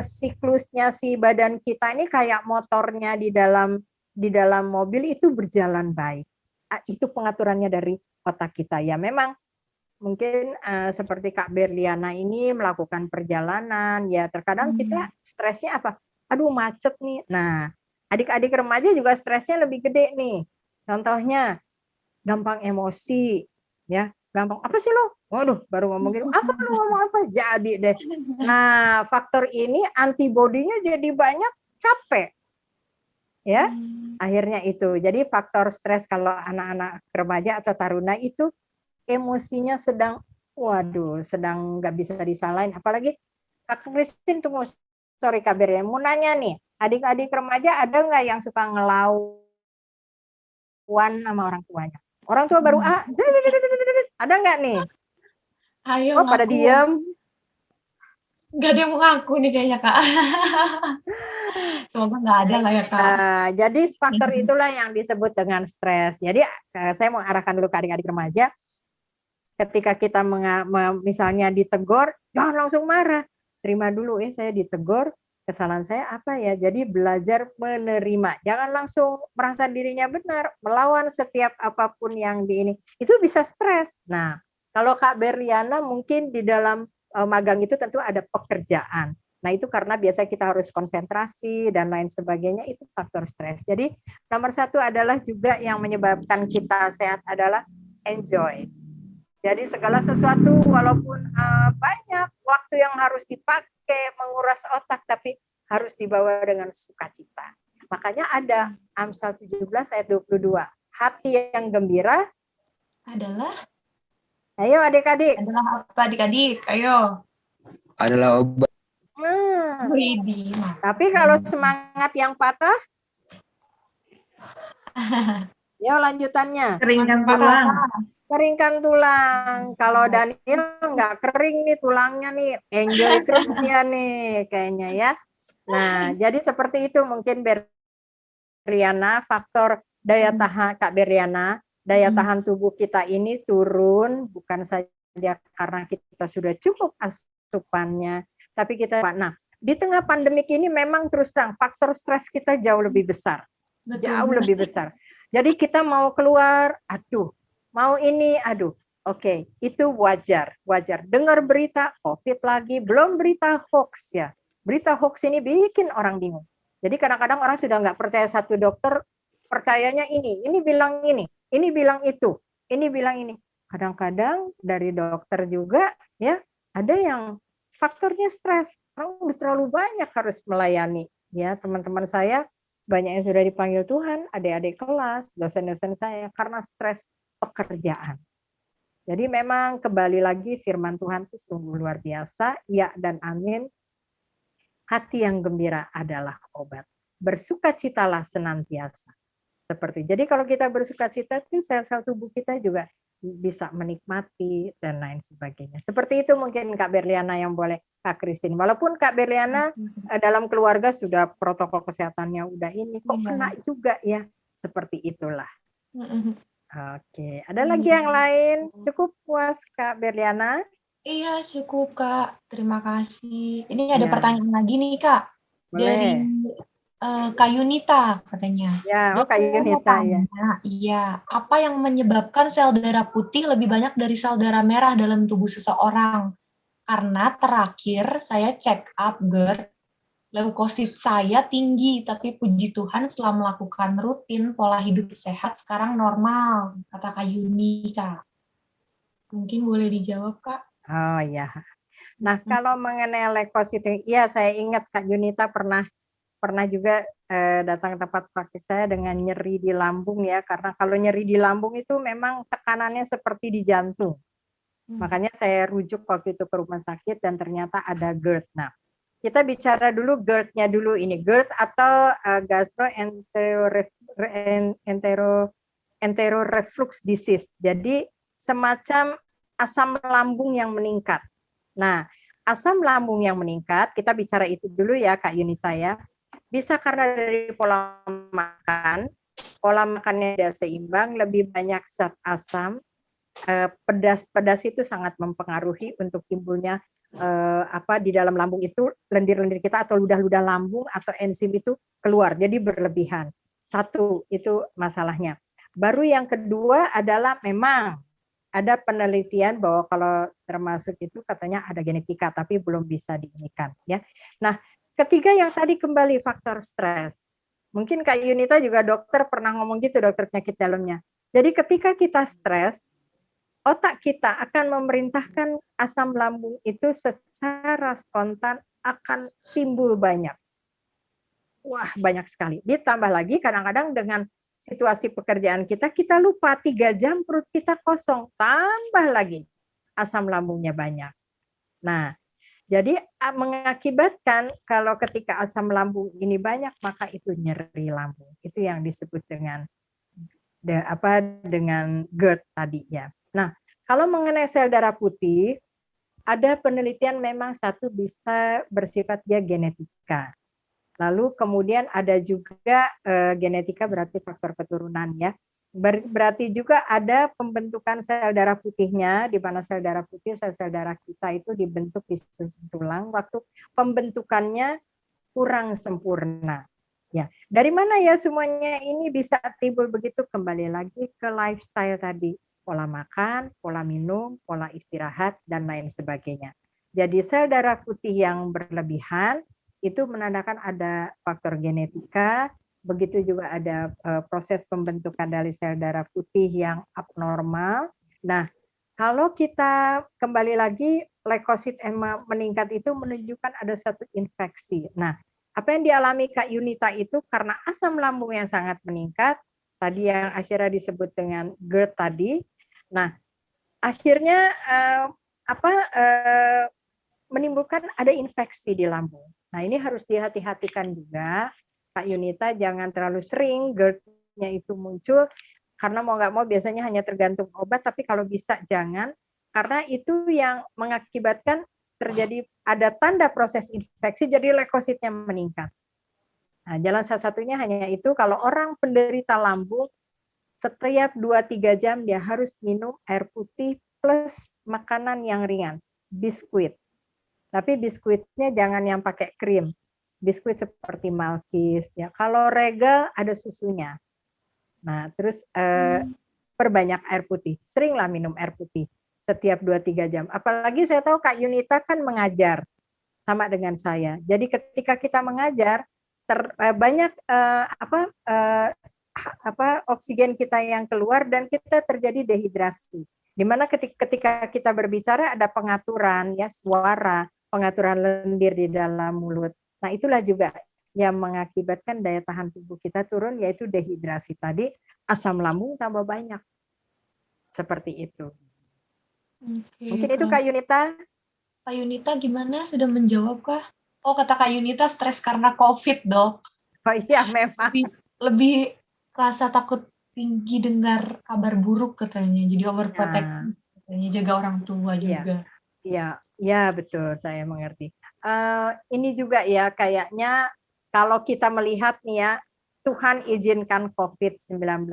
S4: siklusnya si badan kita ini kayak motornya di dalam mobil itu berjalan baik. Itu pengaturannya dari otak kita. Ya memang mungkin seperti Kak Berliana ini melakukan perjalanan, ya terkadang kita stresnya apa? Aduh macet nih. Nah, adik-adik remaja juga stresnya lebih gede nih. Contohnya gampang emosi, ya gampang apa sih lo? Waduh, baru ngomong gitu. Apa lo ngomong apa? Jadi deh. Nah, faktor ini antibodinya jadi banyak, capek. Ya, akhirnya itu. Jadi faktor stres kalau anak-anak remaja atau taruna itu emosinya sedang nggak bisa disalahin. Apalagi Kak Christine tunggu, sorry Kak Ber, mau nanya nih, adik-adik remaja ada nggak yang suka ngelawan sama orang tuanya? Orang tua baru ada nggak nih?
S2: Ayo
S4: pada diam.
S2: Nggak ada yang mau ngaku nih kayaknya Kak. Semoga nggak ada lah ya Kak.
S4: Jadi faktor itulah yang disebut dengan stres. Jadi saya mau arahkan dulu ke adik-adik remaja. Ketika kita misalnya ditegur, jangan langsung marah. Terima dulu, saya ditegur, kesalahan saya apa ya? Jadi belajar menerima. Jangan langsung merasa dirinya benar, melawan setiap apapun yang di ini. Itu bisa stres. Nah, kalau Kak Berliana mungkin di dalam magang itu tentu ada pekerjaan. Nah, itu karena biasa kita harus konsentrasi dan lain sebagainya, itu faktor stres. Jadi nomor satu adalah juga yang menyebabkan kita sehat adalah enjoy. Jadi segala sesuatu walaupun banyak waktu yang harus dipakai menguras otak, tapi harus dibawa dengan sukacita. Makanya ada Amsal 17 ayat 22. Hati yang gembira
S2: adalah,
S4: ayo adik-adik.
S2: Adalah apa adik-adik? Ayo.
S3: Adalah obat.
S4: Tapi kalau semangat yang patah, ya lanjutannya.
S1: Keringkan tulang.
S4: Keringkan tulang. Kalau Daniel nggak kering nih tulangnya nih, enjoy terus dia nih kayaknya ya. Nah, jadi seperti itu mungkin Beriana, faktor daya tahan Kak Beriana, daya tahan tubuh kita ini turun bukan saja karena kita sudah cukup asupannya, tapi kita di tengah pandemik ini memang terus terang faktor stres kita jauh lebih besar. Jauh lebih besar. Jadi kita mau keluar, mau ini, oke, itu wajar. Dengar berita COVID lagi, belum berita hoax ya. Berita hoax ini bikin orang bingung. Jadi kadang-kadang orang sudah nggak percaya satu dokter, percayanya ini bilang ini bilang itu, ini bilang ini. Kadang-kadang dari dokter juga ya, ada yang faktornya stres. Orang udah terlalu banyak harus melayani. Ya, teman-teman saya banyak yang sudah dipanggil Tuhan, adik-adik kelas, dosen-dosen saya, karena stres pekerjaan. Jadi memang kembali lagi firman Tuhan itu sungguh luar biasa, ya dan amin. Hati yang gembira adalah obat. Bersukacitalah senantiasa. Jadi kalau kita bersukacita itu sel-sel tubuh kita juga bisa menikmati dan lain sebagainya. Seperti itu mungkin Kak Berliana yang boleh Kak Christine. Walaupun Kak Berliana dalam keluarga sudah protokol kesehatannya udah ini, kok
S2: Iya.
S4: kena juga ya. Seperti itulah.
S2: Mm-mm.
S4: Oke, ada lagi yang lain? Cukup puas Kak Berliana?
S2: Iya, cukup Kak. Terima kasih. Ini ada
S4: Ya.
S2: pertanyaan lagi nih Kak. Dari
S4: Boleh.
S2: Kak Yunita katanya.
S4: Ya, oh Kak
S2: Dokter mau
S4: Yunita ya.
S2: tanya, iya, apa yang menyebabkan sel darah putih lebih banyak dari sel darah merah dalam tubuh seseorang? Karena terakhir saya check up GERD, leukosit saya tinggi, tapi puji Tuhan setelah melakukan rutin pola hidup sehat sekarang normal, kata Kak Yuni, Kak. Mungkin boleh dijawab, Kak?
S4: Oh ya. Nah, kalau mengenai leukosit, iya saya ingat Kak Yunita pernah juga datang ke tempat praktik saya dengan nyeri di lambung ya, karena kalau nyeri di lambung itu memang tekanannya seperti di jantung. Makanya saya rujuk waktu itu ke rumah sakit dan ternyata ada GERD. Nah, kita bicara dulu GERD-nya dulu ini. GERD atau gastroenteroreflux disease. Jadi semacam asam lambung yang meningkat. Nah, asam lambung yang meningkat, kita bicara itu dulu ya Kak Yunita ya. Bisa karena dari pola makannya tidak seimbang, lebih banyak zat asam, pedas itu sangat mempengaruhi untuk timbulnya di dalam lambung itu lendir-lendir kita atau ludah-ludah lambung atau enzim itu keluar, jadi berlebihan. Satu, itu masalahnya. Baru yang kedua adalah memang ada penelitian bahwa kalau termasuk itu katanya ada genetika, tapi belum bisa diinikan ya. Nah, ketiga yang tadi kembali faktor stres. Mungkin Kak Yunita juga dokter pernah ngomong gitu, dokter penyakit dalamnya. Jadi ketika kita stres, otak kita akan memerintahkan asam lambung itu secara spontan akan timbul banyak. Wah, banyak sekali. Ditambah lagi kadang-kadang dengan situasi pekerjaan kita lupa 3 jam perut kita kosong, tambah lagi asam lambungnya banyak. Nah, jadi mengakibatkan kalau ketika asam lambung ini banyak maka itu nyeri lambung. Itu yang disebut dengan GERD tadi ya. Nah, kalau mengenai sel darah putih, ada penelitian memang satu bisa bersifat dia genetika. Lalu kemudian ada juga genetika berarti faktor keturunan ya. Berarti juga ada pembentukan sel darah putihnya, di mana sel darah putih, sel darah kita itu dibentuk di susun tulang waktu pembentukannya kurang sempurna. Ya, dari mana ya semuanya ini bisa timbul begitu? Kembali lagi ke lifestyle tadi, pola makan, pola minum, pola istirahat dan lain sebagainya. Jadi sel darah putih yang berlebihan itu menandakan ada faktor genetika. Begitu juga ada proses pembentukan dari sel darah putih yang abnormal. Nah, kalau kita kembali lagi leukosit meningkat itu menunjukkan ada satu infeksi. Nah, apa yang dialami Kak Yunita itu karena asam lambung yang sangat meningkat, tadi yang akhirnya disebut dengan GERD tadi. Nah, akhirnya menimbulkan ada infeksi di lambung. Nah, ini harus dihati-hatikan juga. Kak Yunita jangan terlalu sering GERD-nya itu muncul, karena mau nggak mau biasanya hanya tergantung obat, tapi kalau bisa jangan, karena itu yang mengakibatkan terjadi ada tanda proses infeksi, jadi leukositnya meningkat. Nah, jalan salah satunya hanya itu, kalau orang penderita lambung, setiap 2-3 jam dia harus minum air putih plus makanan yang ringan, biskuit. Tapi biskuitnya jangan yang pakai krim. Biskuit seperti Malkis ya. Kalau Regal ada susunya. Nah, terus perbanyak air putih. Seringlah minum air putih setiap 2-3 jam. Apalagi saya tahu Kak Yunita kan mengajar sama dengan saya. Jadi ketika kita mengajar banyak oksigen kita yang keluar dan kita terjadi dehidrasi. Di mana ketika kita berbicara ada pengaturan ya suara, pengaturan lendir di dalam mulut. Nah, itulah juga yang mengakibatkan daya tahan tubuh kita turun, yaitu dehidrasi tadi, asam lambung tambah banyak. Seperti itu.
S2: Oke,
S4: Mungkin itu Kak Yunita.
S2: Kak Yunita gimana? Sudah menjawab kah? Oh, kata Kak Yunita stres karena COVID, Dok.
S4: Oh iya, memang.
S2: Lebih rasa takut tinggi dengar kabar buruk katanya. Jadi overprotective katanya, jaga orang tua
S4: Iya.
S2: juga.
S4: Ya betul, saya mengerti. Ini juga ya kayaknya kalau kita melihat nih ya, Tuhan izinkan COVID-19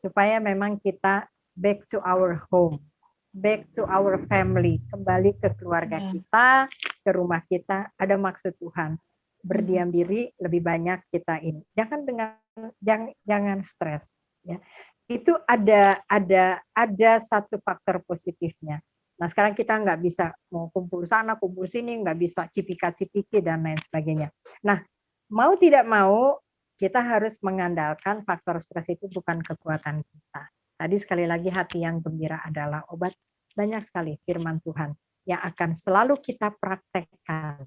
S4: supaya memang kita back to our home, back to our family, kembali ke keluarga
S2: Ya.
S4: kita, ke rumah kita, ada maksud Tuhan. Berdiam diri lebih banyak kita ini. Jangan stres ya. Itu ada satu faktor positifnya. Nah sekarang kita nggak bisa mau kumpul sana, kumpul sini, nggak bisa cipika-cipiki dan lain sebagainya. Nah mau tidak mau kita harus mengandalkan faktor stres itu bukan kekuatan kita. Tadi sekali lagi hati yang gembira adalah obat. Banyak sekali firman Tuhan yang akan selalu kita praktekkan.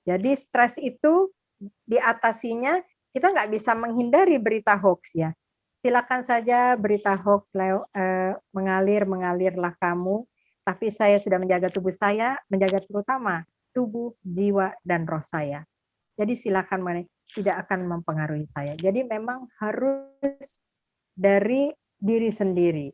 S4: Jadi stres itu diatasinya kita nggak bisa menghindari berita hoax ya. Silakan saja berita hoax mengalirlah kamu. Tapi saya sudah menjaga tubuh saya, menjaga terutama tubuh, jiwa, dan roh saya. Jadi silakan, tidak akan mempengaruhi saya. Jadi memang harus dari diri sendiri.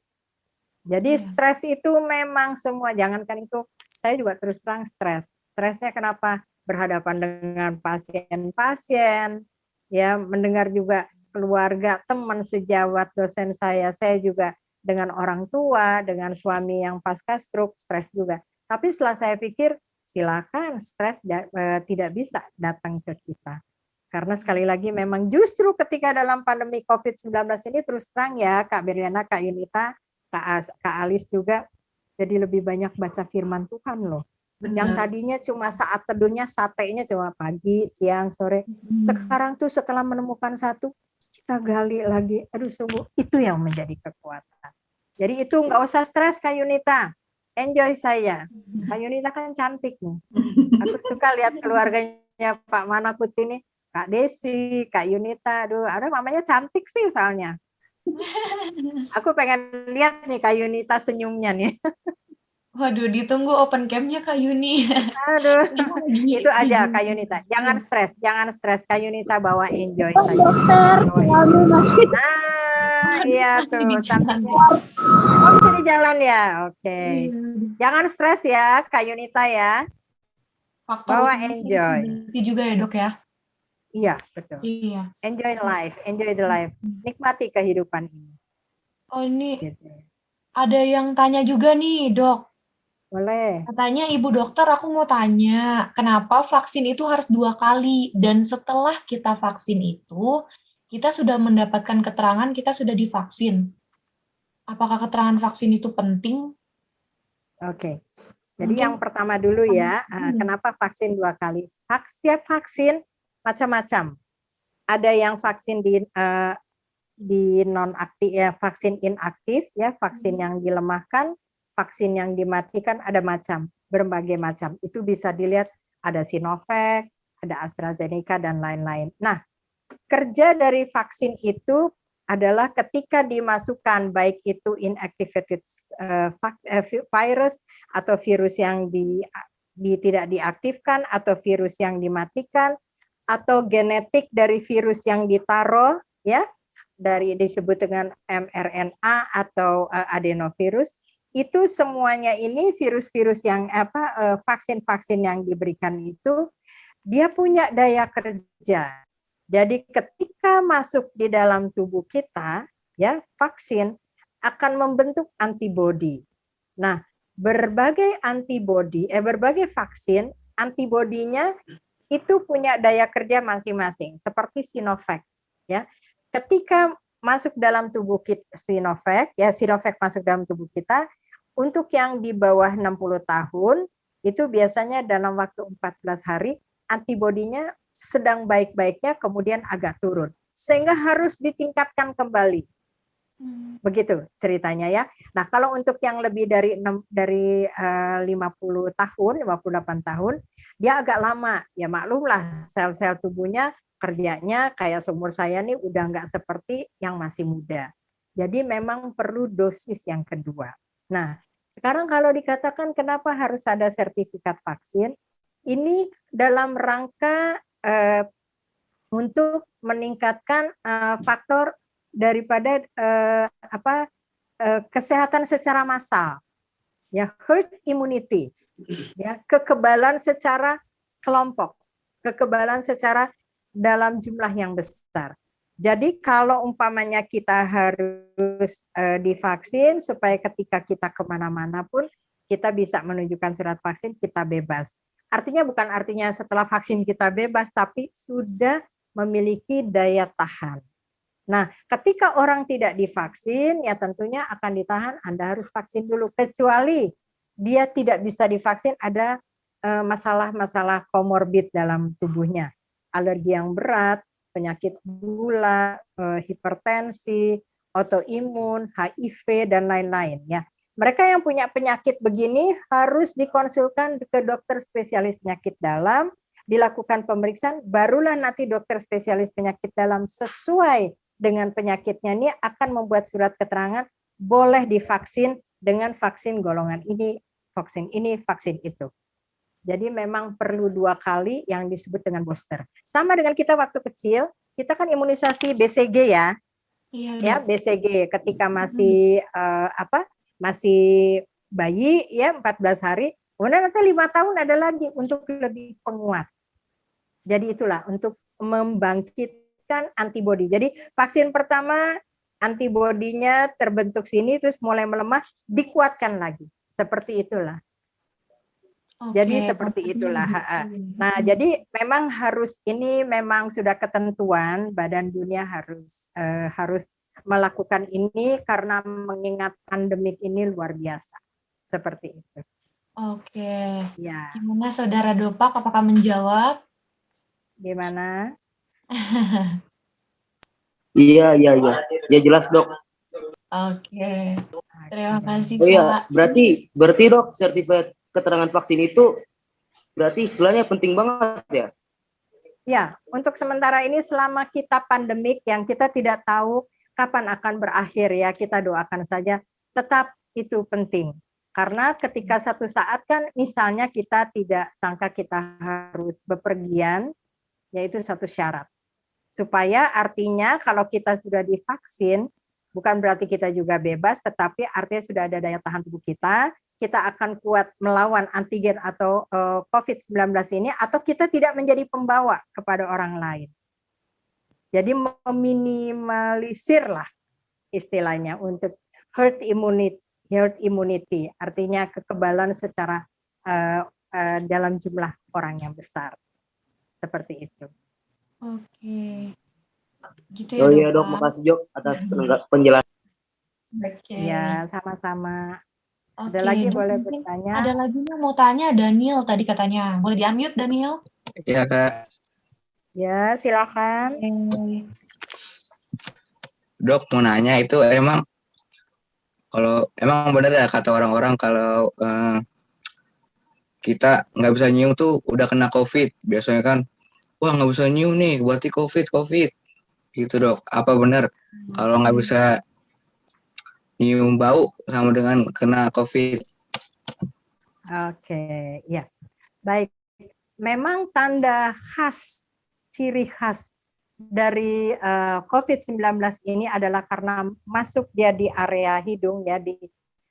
S4: Jadi stres itu memang semua, jangankan itu, saya juga terus terang stres. Stresnya kenapa? Berhadapan dengan pasien-pasien, ya mendengar juga keluarga, teman sejawat dosen saya juga dengan orang tua, dengan suami yang pasca stroke, stres juga. Tapi setelah saya pikir, silakan stres tidak bisa datang ke kita. Karena sekali lagi memang justru ketika dalam pandemi COVID-19 ini terus terang ya Kak Beriana, Kak Yunita, Kak Alis juga, jadi lebih banyak baca firman Tuhan loh. Yang tadinya cuma saat teduhnya, satenya cuma pagi, siang, sore. Sekarang tuh setelah menemukan satu, kita gali lagi, aduh sungguh itu yang menjadi kekuatan. Jadi itu nggak usah stres Kak Yunita, enjoy saya. Kak Yunita kan cantik nih. Aku suka lihat keluarganya Pak Manaput ini, Kak Desi, Kak Yunita, aduh, mamanya cantik sih soalnya. Aku pengen lihat nih Kak Yunita senyumnya nih.
S2: Waduh, ditunggu open camp-nya Kak Yuni.
S4: Aduh, itu aja Kak Yunita. Jangan stres Kak Yunita, bawa enjoy saja. Nah, iya tuh. Oh, masih di jalan ya. Oke. Jangan stres ya Kak Yunita ya. Bawa enjoy.
S2: Berarti juga ya Dok ya.
S4: Iya betul.
S2: Iya.
S4: Enjoy the life. Nikmati kehidupan ini.
S2: Oh ini
S4: Gitu.
S2: ada yang tanya juga nih Dok.
S4: Boleh.
S2: Katanya Ibu Dokter, aku mau tanya, kenapa vaksin itu harus 2 kali? Dan setelah kita vaksin itu, kita sudah mendapatkan keterangan kita sudah divaksin. Apakah keterangan vaksin itu penting?
S4: Oke. Jadi yang pertama dulu ya, kenapa vaksin 2 kali? Vaksin macam-macam. Ada yang vaksin di non aktif ya, vaksin inaktif ya, vaksin yang dilemahkan, vaksin yang dimatikan, ada berbagai macam. Itu bisa dilihat ada Sinovac, ada AstraZeneca dan lain-lain. Nah, kerja dari vaksin itu adalah ketika dimasukkan baik itu inactivated virus atau virus yang tidak diaktifkan atau virus yang dimatikan atau genetik dari virus yang ditaruh ya, dari disebut dengan mRNA atau adenovirus. Itu semuanya ini virus-virus yang vaksin-vaksin yang diberikan itu dia punya daya kerja. Jadi ketika masuk di dalam tubuh kita ya, vaksin akan membentuk antibodi. Nah, berbagai vaksin antibodinya itu punya daya kerja masing-masing seperti Sinovac ya. Ketika masuk dalam tubuh kita Sinovac masuk dalam tubuh kita. Untuk yang di bawah 60 tahun, itu biasanya dalam waktu 14 hari, antibodinya sedang baik-baiknya, kemudian agak turun. Sehingga harus ditingkatkan kembali. Begitu ceritanya ya. Nah kalau untuk yang lebih dari 50 tahun, 58 tahun, dia agak lama. Ya maklumlah, sel-sel tubuhnya kerjanya kayak seumur saya nih udah nggak seperti yang masih muda. Jadi memang perlu dosis yang kedua. Nah, sekarang kalau dikatakan kenapa harus ada sertifikat vaksin, ini dalam rangka untuk meningkatkan faktor daripada kesehatan secara massal, ya, herd immunity, ya, kekebalan secara kelompok, kekebalan secara dalam jumlah yang besar. Jadi kalau umpamanya kita harus divaksin supaya ketika kita kemana-mana pun kita bisa menunjukkan surat vaksin, kita bebas. Artinya bukan artinya setelah vaksin kita bebas, tapi sudah memiliki daya tahan. Nah, ketika orang tidak divaksin, ya tentunya akan ditahan, Anda harus vaksin dulu. Kecuali dia tidak bisa divaksin, ada masalah-masalah komorbid dalam tubuhnya. Alergi yang berat, penyakit gula, hipertensi, autoimun, HIV, dan lain-lain. Ya, mereka yang punya penyakit begini harus dikonsulkan ke dokter spesialis penyakit dalam, dilakukan pemeriksaan, barulah nanti dokter spesialis penyakit dalam sesuai dengan penyakitnya ini akan membuat surat keterangan boleh divaksin dengan vaksin golongan ini, vaksin itu. Jadi memang perlu 2 kali yang disebut dengan booster. Sama dengan kita waktu kecil, kita kan imunisasi BCG ya.
S2: Iya,
S4: Ya,
S2: Dok.
S4: BCG ketika masih masih bayi ya 14 hari, kemudian nanti 5 tahun ada lagi untuk lebih penguat. Jadi itulah untuk membangkitkan antibodi. Jadi vaksin pertama antibodinya terbentuk sini terus mulai melemah, dikuatkan lagi. Seperti itulah. Jadi
S2: Oke,
S4: seperti
S2: konsepnya
S4: itulah.
S2: begitu.
S4: Nah, jadi memang harus ini memang sudah ketentuan Badan Dunia harus melakukan ini karena mengingat pandemik ini luar biasa. Seperti itu.
S2: Oke.
S4: Ya,
S2: Gimana Saudara Dopak, apakah menjawab?
S4: gimana?
S3: Iya, iya, iya. Ya jelas, Dok.
S2: Oke. Terima kasih,
S3: Oh iya,
S2: Kak.
S3: berarti Dok, sertifikat keterangan vaksin itu berarti istilahnya penting banget ya.
S4: Ya, untuk sementara ini selama kita pandemik yang kita tidak tahu kapan akan berakhir ya, kita doakan saja, tetap itu penting. Karena ketika satu saat kan misalnya kita tidak sangka kita harus bepergian, yaitu satu syarat. Supaya artinya kalau kita sudah divaksin, bukan berarti kita juga bebas, tetapi artinya sudah ada daya tahan tubuh kita akan kuat melawan antigen atau COVID-19 ini, atau kita tidak menjadi pembawa kepada orang lain. Jadi meminimalisir lah istilahnya untuk herd immunity, artinya kekebalan secara dalam jumlah orang yang besar. Seperti itu.
S2: Oke. Gitu ya,
S3: Oh iya, Dok,
S2: Dopak.
S3: makasih Dok atas penjelasan.
S2: Oke.
S4: Ya, sama-sama.
S2: Oke,
S4: Ada lagi
S2: Dok,
S4: boleh
S2: mungkin
S4: bertanya?
S2: ada lagi yang mau tanya, Daniel tadi katanya. Boleh di-unmute, Daniel?
S5: Iya Kak,
S4: Ya, silakan.
S2: Oke.
S5: Dok mau nanya itu emang benar ya kata orang-orang kalau kita nggak bisa nyium tuh udah kena COVID. Biasanya kan, wah nggak bisa nyium nih, berarti COVID. Gitu Dok, apa benar kalau nggak bisa nyium bau sama dengan kena COVID?
S4: Oke, ya. Baik. Memang tanda khas, ciri khas dari COVID-19 ini adalah karena masuk dia di area hidung, ya, di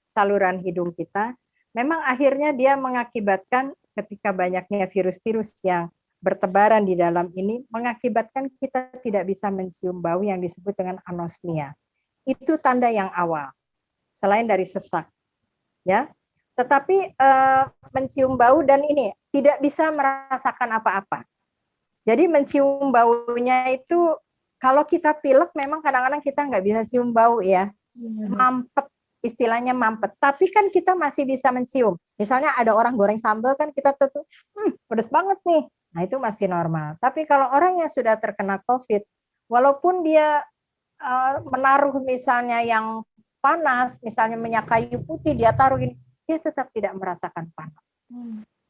S4: saluran hidung kita. Memang akhirnya dia mengakibatkan ketika banyaknya virus-virus yang bertebaran di dalam ini, mengakibatkan kita tidak bisa mencium bau yang disebut dengan anosmia. Itu tanda yang awal, selain dari sesak. Ya, tetapi mencium bau dan ini tidak bisa merasakan apa-apa. Jadi mencium baunya itu kalau kita pilek memang kadang-kadang kita nggak bisa cium bau ya, mampet, istilahnya mampet. Tapi kan kita masih bisa mencium. Misalnya ada orang goreng sambal kan kita tuh pedes banget nih. Nah itu masih normal. Tapi kalau orang yang sudah terkena COVID, walaupun dia menaruh misalnya yang panas, misalnya minyak kayu putih dia taruhin, dia tetap tidak merasakan panas.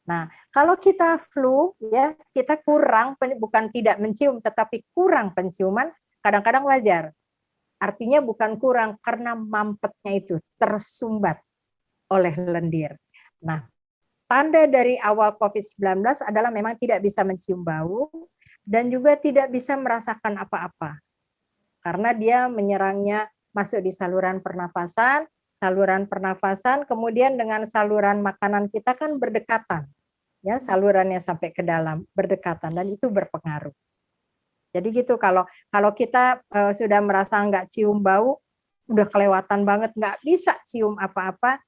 S4: Nah, kalau kita flu, ya kita kurang, bukan tidak mencium, tetapi kurang penciuman, kadang-kadang wajar. Artinya bukan kurang, karena mampetnya itu tersumbat oleh lendir. Nah, tanda dari awal COVID-19 adalah memang tidak bisa mencium bau, dan juga tidak bisa merasakan apa-apa. karena dia menyerangnya masuk di saluran pernafasan, kemudian dengan saluran makanan kita kan berdekatan, ya salurannya sampai ke dalam berdekatan dan itu berpengaruh. Jadi gitu kalau kita sudah merasa nggak cium bau, udah kelewatan banget, nggak bisa cium apa-apa,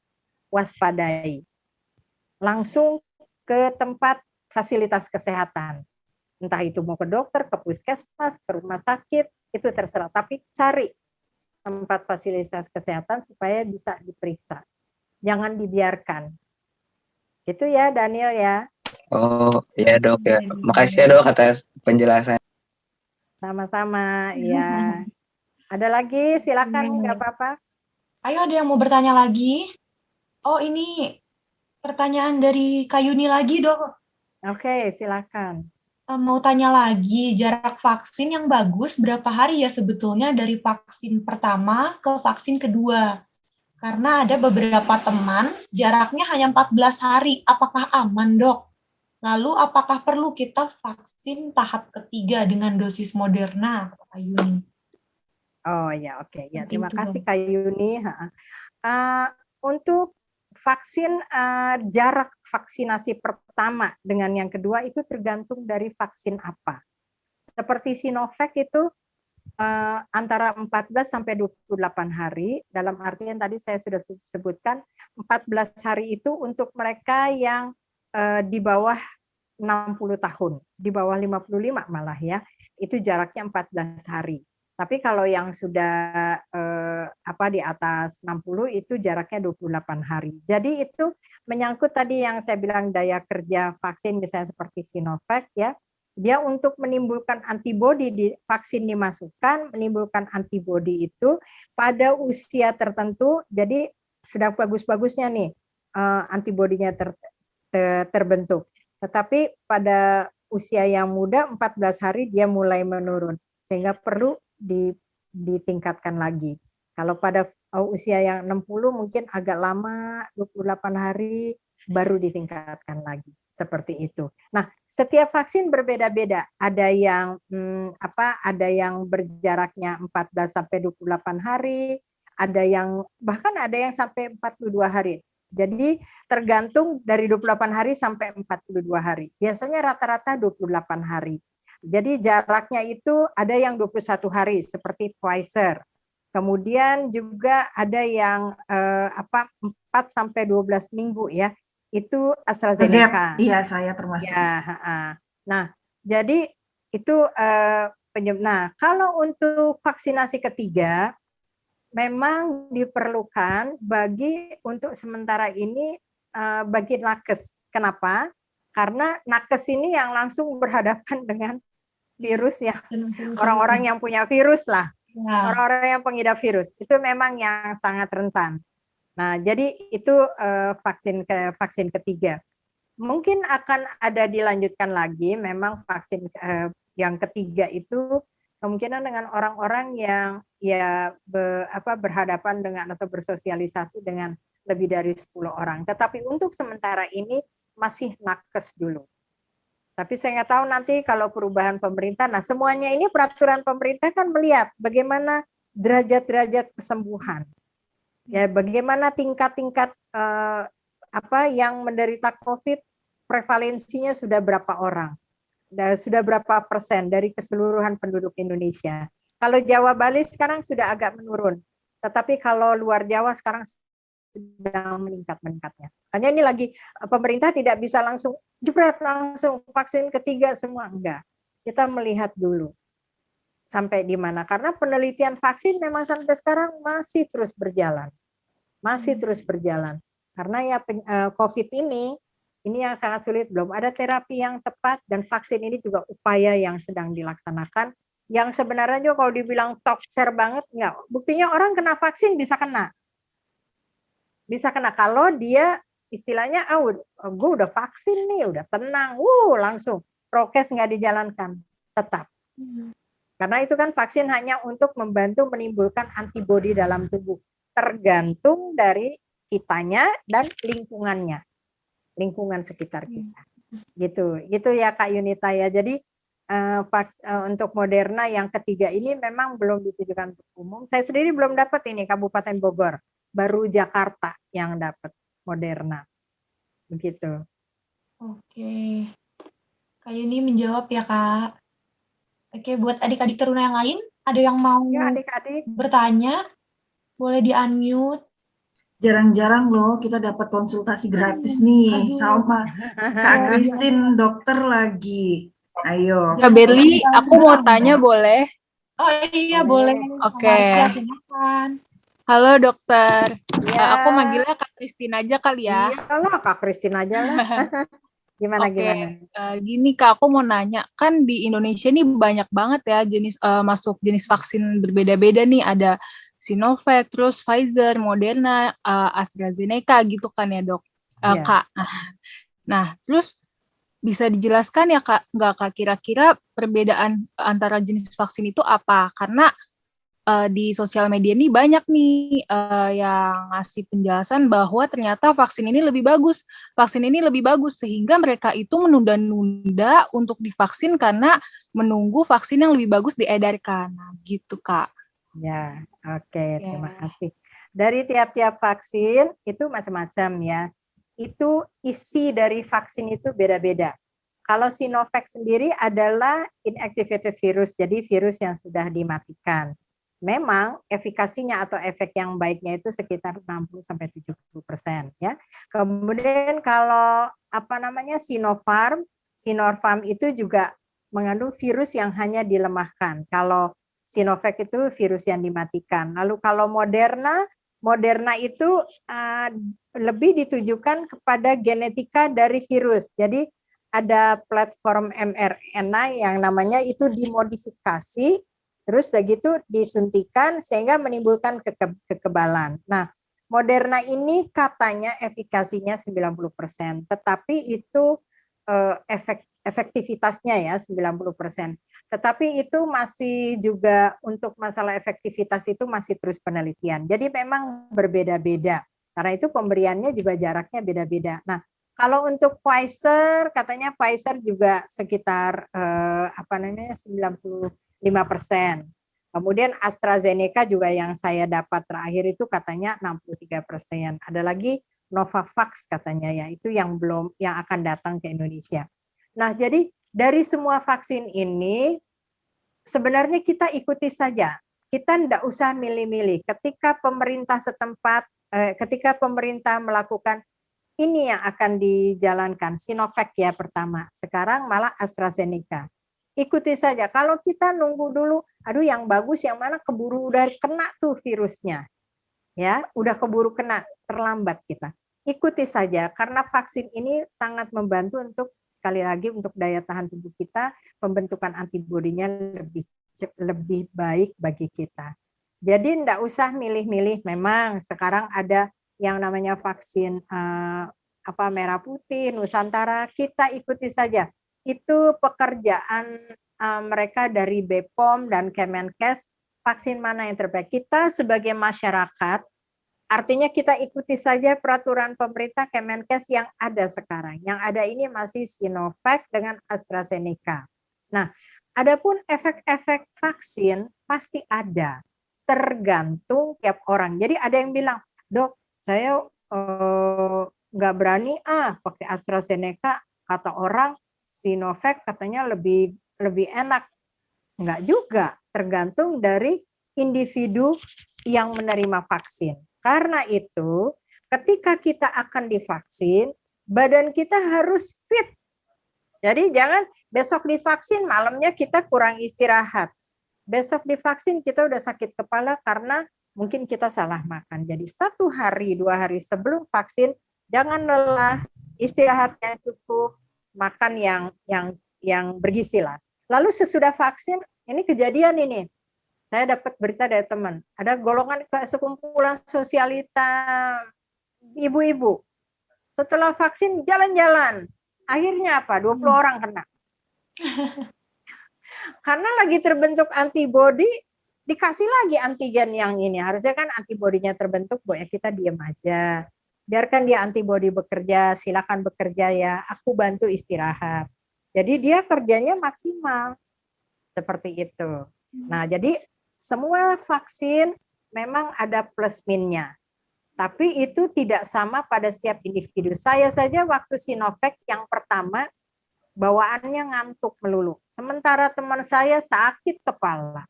S4: waspadai. Langsung ke tempat fasilitas kesehatan. Entah itu mau ke dokter, ke puskesmas, ke rumah sakit, itu terserah. Tapi cari tempat fasilitas kesehatan supaya bisa diperiksa. Jangan dibiarkan. Itu ya Daniel ya.
S5: Oh ya dok ya, makasih ya dok atas penjelasan.
S4: Sama-sama, ya. Ada lagi, silakan, nggak apa-apa.
S2: Ayo, ada yang mau bertanya lagi? Oh, ini pertanyaan dari Kak Yuni lagi, Dok.
S4: Oke, silakan.
S2: Mau tanya lagi, jarak vaksin yang bagus berapa hari ya sebetulnya dari vaksin pertama ke vaksin kedua? Karena ada beberapa teman, jaraknya hanya 14 hari. Apakah aman, Dok? Lalu, apakah perlu kita vaksin tahap ketiga dengan dosis Moderna? Kak Yuni.
S4: Oh ya, oke. Ya,
S2: Seperti
S4: terima
S2: itu,
S4: kasih
S2: Dok.
S4: Kak Yuni. Untuk vaksin, jarak vaksinasi pertama dengan yang kedua itu tergantung dari vaksin apa. Seperti Sinovac itu antara 14 sampai 28 hari, dalam artian tadi saya sudah sebutkan 14 hari itu untuk mereka yang di bawah 60 tahun, di bawah 55 malah ya, itu jaraknya 14 hari. Tapi kalau yang sudah di atas 60 itu jaraknya 28 hari. Jadi itu menyangkut tadi yang saya bilang daya kerja vaksin misalnya seperti Sinovac ya. Dia untuk menimbulkan antibodi di vaksin dimasukkan, menimbulkan antibodi itu pada usia tertentu. Jadi sudah bagus-bagusnya nih antibodinya terbentuk. Tetapi pada usia yang muda 14 hari dia mulai menurun sehingga perlu ditingkatkan lagi. Kalau pada usia yang 60 mungkin agak lama, 28 hari baru ditingkatkan lagi. Seperti itu. Nah, setiap vaksin berbeda-beda. Ada yang ada yang berjaraknya 14 sampai 28 hari, bahkan ada yang sampai 42 hari. Jadi tergantung dari 28 hari sampai 42 hari. Biasanya rata-rata 28 hari. Jadi jaraknya itu ada yang 21 hari seperti Pfizer. Kemudian juga ada yang 4 sampai 12 minggu ya. Itu AstraZeneca.
S1: Iya, saya termasuk.
S4: Ya, nah, jadi itu nah, kalau untuk vaksinasi ketiga memang diperlukan untuk sementara ini bagi nakes. Kenapa? Karena nakes ini yang langsung berhadapan dengan virus ya, orang-orang yang punya virus lah, orang-orang yang pengidap virus itu memang yang sangat rentan. Nah, jadi itu vaksin ketiga. Mungkin akan ada dilanjutkan lagi, memang vaksin yang ketiga itu kemungkinan dengan orang-orang yang berhadapan dengan atau bersosialisasi dengan lebih dari 10 orang. Tetapi untuk sementara ini masih nakes dulu. Tapi saya nggak tahu nanti kalau perubahan pemerintah, nah semuanya ini peraturan pemerintah kan melihat bagaimana derajat-derajat kesembuhan. Ya, bagaimana tingkat-tingkat yang menderita COVID, prevalensinya sudah berapa orang, sudah berapa persen dari keseluruhan penduduk Indonesia. Kalau Jawa Bali sekarang sudah agak menurun, tetapi kalau luar Jawa sekarang sedang meningkatnya. Hanya ini lagi pemerintah tidak bisa langsung jebret langsung vaksin ketiga semua, enggak. Kita melihat dulu sampai di mana, karena penelitian vaksin memang sampai sekarang masih terus berjalan. Karena ya COVID ini yang sangat sulit, belum ada terapi yang tepat, dan vaksin ini juga upaya yang sedang dilaksanakan, yang sebenarnya juga kalau dibilang top share banget, enggak. Buktinya orang kena vaksin bisa kena kalau dia istilahnya, gue udah vaksin nih, udah tenang, langsung prokes nggak dijalankan, tetap. Karena itu kan vaksin hanya untuk membantu menimbulkan antibodi dalam tubuh, tergantung dari kitanya dan lingkungan sekitar kita. Gitu ya Kak Yunita ya. Jadi untuk Moderna yang ketiga ini memang belum ditujukan untuk umum. Saya sendiri belum dapat ini Kabupaten Bogor, baru Jakarta yang dapat Moderna. Begitu.
S2: Oke. Kak Yuni menjawab ya, Kak. Oke, buat adik-adik teruna yang lain, ada yang mau
S4: Ya adik-adik.
S2: bertanya? Boleh di-unmute.
S1: Jarang-jarang loh kita dapat konsultasi gratis nih
S2: Aduh.
S1: sama Kak Christine, dokter lagi. Ayo.
S6: Kak Berli, aku mau tanya boleh?
S2: Oh iya, boleh.
S6: Oke.
S2: Marsha, silakan.
S6: Halo dokter.
S4: Ya.
S6: Aku manggilnya Kak Christine aja kali ya.
S4: Iya lah, Kak Christine aja lah. Gimana?
S6: Gini Kak, aku mau nanya, kan di Indonesia ini banyak banget ya masuk jenis vaksin berbeda-beda nih, ada Sinovac, terus Pfizer, Moderna, AstraZeneca gitu kan ya dok,
S4: Iya.
S6: Kak. Nah, terus bisa dijelaskan ya Kak, nggak Kak kira-kira perbedaan antara jenis vaksin itu apa? Karena di sosial media ini banyak nih yang ngasih penjelasan bahwa ternyata vaksin ini lebih bagus, sehingga mereka itu menunda-nunda untuk divaksin karena menunggu vaksin yang lebih bagus diedarkan. Nah, gitu Kak.
S4: Ya, oke, terima kasih. Dari tiap-tiap vaksin itu macam-macam ya. Itu isi dari vaksin itu beda-beda. Kalau Sinovac sendiri adalah inactivated virus, jadi virus yang sudah dimatikan. Memang efikasinya atau efek yang baiknya itu sekitar 60-70% ya. Kemudian kalau Sinopharm itu juga mengandung virus yang hanya dilemahkan. Kalau Sinovac itu virus yang dimatikan. Lalu kalau Moderna itu lebih ditujukan kepada genetika dari virus. Jadi ada platform mRNA yang namanya itu dimodifikasi, terus begitu disuntikan sehingga menimbulkan kekebalan. Nah, Moderna ini katanya efikasinya 90%, tetapi itu efektivitasnya ya 90%. Tetapi itu masih juga untuk masalah efektivitas itu masih terus penelitian. Jadi memang berbeda-beda. Karena itu pemberiannya juga jaraknya beda-beda. Nah, kalau untuk Pfizer, katanya Pfizer juga sekitar 95%. Kemudian AstraZeneca juga yang saya dapat terakhir itu katanya 63%. Ada lagi Novavax katanya ya, itu yang akan datang ke Indonesia. Nah, jadi dari semua vaksin ini sebenarnya kita ikuti saja. Kita tidak usah milih-milih. Ketika pemerintah setempat, ketika pemerintah melakukan ini yang akan dijalankan, Sinovac ya pertama. Sekarang malah AstraZeneca. Ikuti saja. Kalau kita nunggu dulu, aduh yang bagus yang mana keburu udah kena tuh virusnya. Ya, udah keburu kena, terlambat kita. Ikuti saja karena vaksin ini sangat membantu untuk sekali lagi untuk daya tahan tubuh kita, pembentukan antibodinya lebih baik bagi kita. Jadi enggak usah milih-milih. Memang sekarang ada yang namanya vaksin merah putih, Nusantara, kita ikuti saja. Itu pekerjaan mereka dari BPOM dan Kemenkes, vaksin mana yang terbaik. Kita sebagai masyarakat, artinya kita ikuti saja peraturan pemerintah Kemenkes yang ada sekarang. Yang ada ini masih Sinovac dengan AstraZeneca. Nah, adapun efek-efek vaksin pasti ada, tergantung tiap orang. Jadi ada yang bilang, dok, saya nggak berani pakai AstraZeneca, kata orang Sinovac katanya lebih enak. Enggak juga, tergantung dari individu yang menerima vaksin. Karena itu, ketika kita akan divaksin, badan kita harus fit. Jadi jangan besok divaksin, malamnya kita kurang istirahat. Besok divaksin kita udah sakit kepala karena mungkin kita salah makan. Jadi 1 hari, 2 hari sebelum vaksin, jangan lelah, istirahatnya cukup, makan yang bergizi lah. Lalu sesudah vaksin, ini kejadian ini. Saya dapat berita dari teman, ada golongan sekumpulan sosialita ibu-ibu. Setelah vaksin jalan-jalan. Akhirnya apa? 20 orang kena. Karena lagi terbentuk antibodi, dikasih lagi antigen yang ini. Harusnya kan antibodinya terbentuk, ya kita diam aja. Biarkan dia antibodi bekerja, silakan bekerja ya. Aku bantu istirahat. Jadi dia kerjanya maksimal. Seperti itu. Nah, jadi semua vaksin memang ada plus minusnya. Tapi itu tidak sama pada setiap individu. Saya saja waktu Sinovac yang pertama bawaannya ngantuk melulu. Sementara teman saya sakit kepala.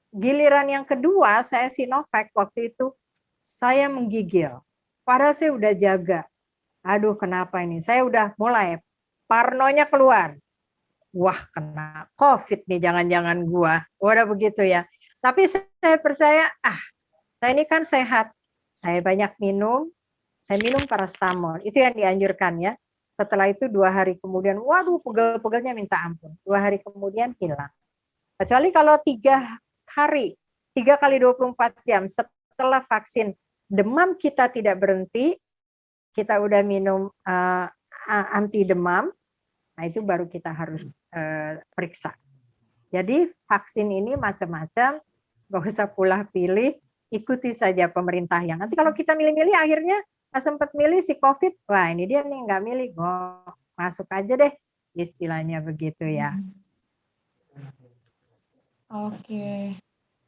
S4: Giliran yang kedua saya Sinovac waktu itu saya menggigil. Padahal saya udah jaga. Aduh, kenapa ini? Saya udah mulai parnonya keluar. Wah, kena COVID nih, jangan-jangan gua. Udah begitu ya. Tapi saya percaya, saya ini kan sehat. Saya banyak minum, saya minum paracetamol. Itu yang dianjurkan ya. Setelah itu 2 hari kemudian, waduh, pegel-pegelnya minta ampun. 2 hari kemudian hilang. Kecuali kalau 3 hari, 3 kali 24 jam setelah vaksin, demam kita tidak berhenti, kita udah minum anti demam, nah itu baru kita harus periksa. Jadi vaksin ini macam-macam, nggak usah pula pilih, ikuti saja pemerintah yang. Nanti kalau kita milih-milih akhirnya nggak sempat milih si COVID, wah ini dia nih nggak milih, masuk aja deh, istilahnya begitu ya.
S2: Oke.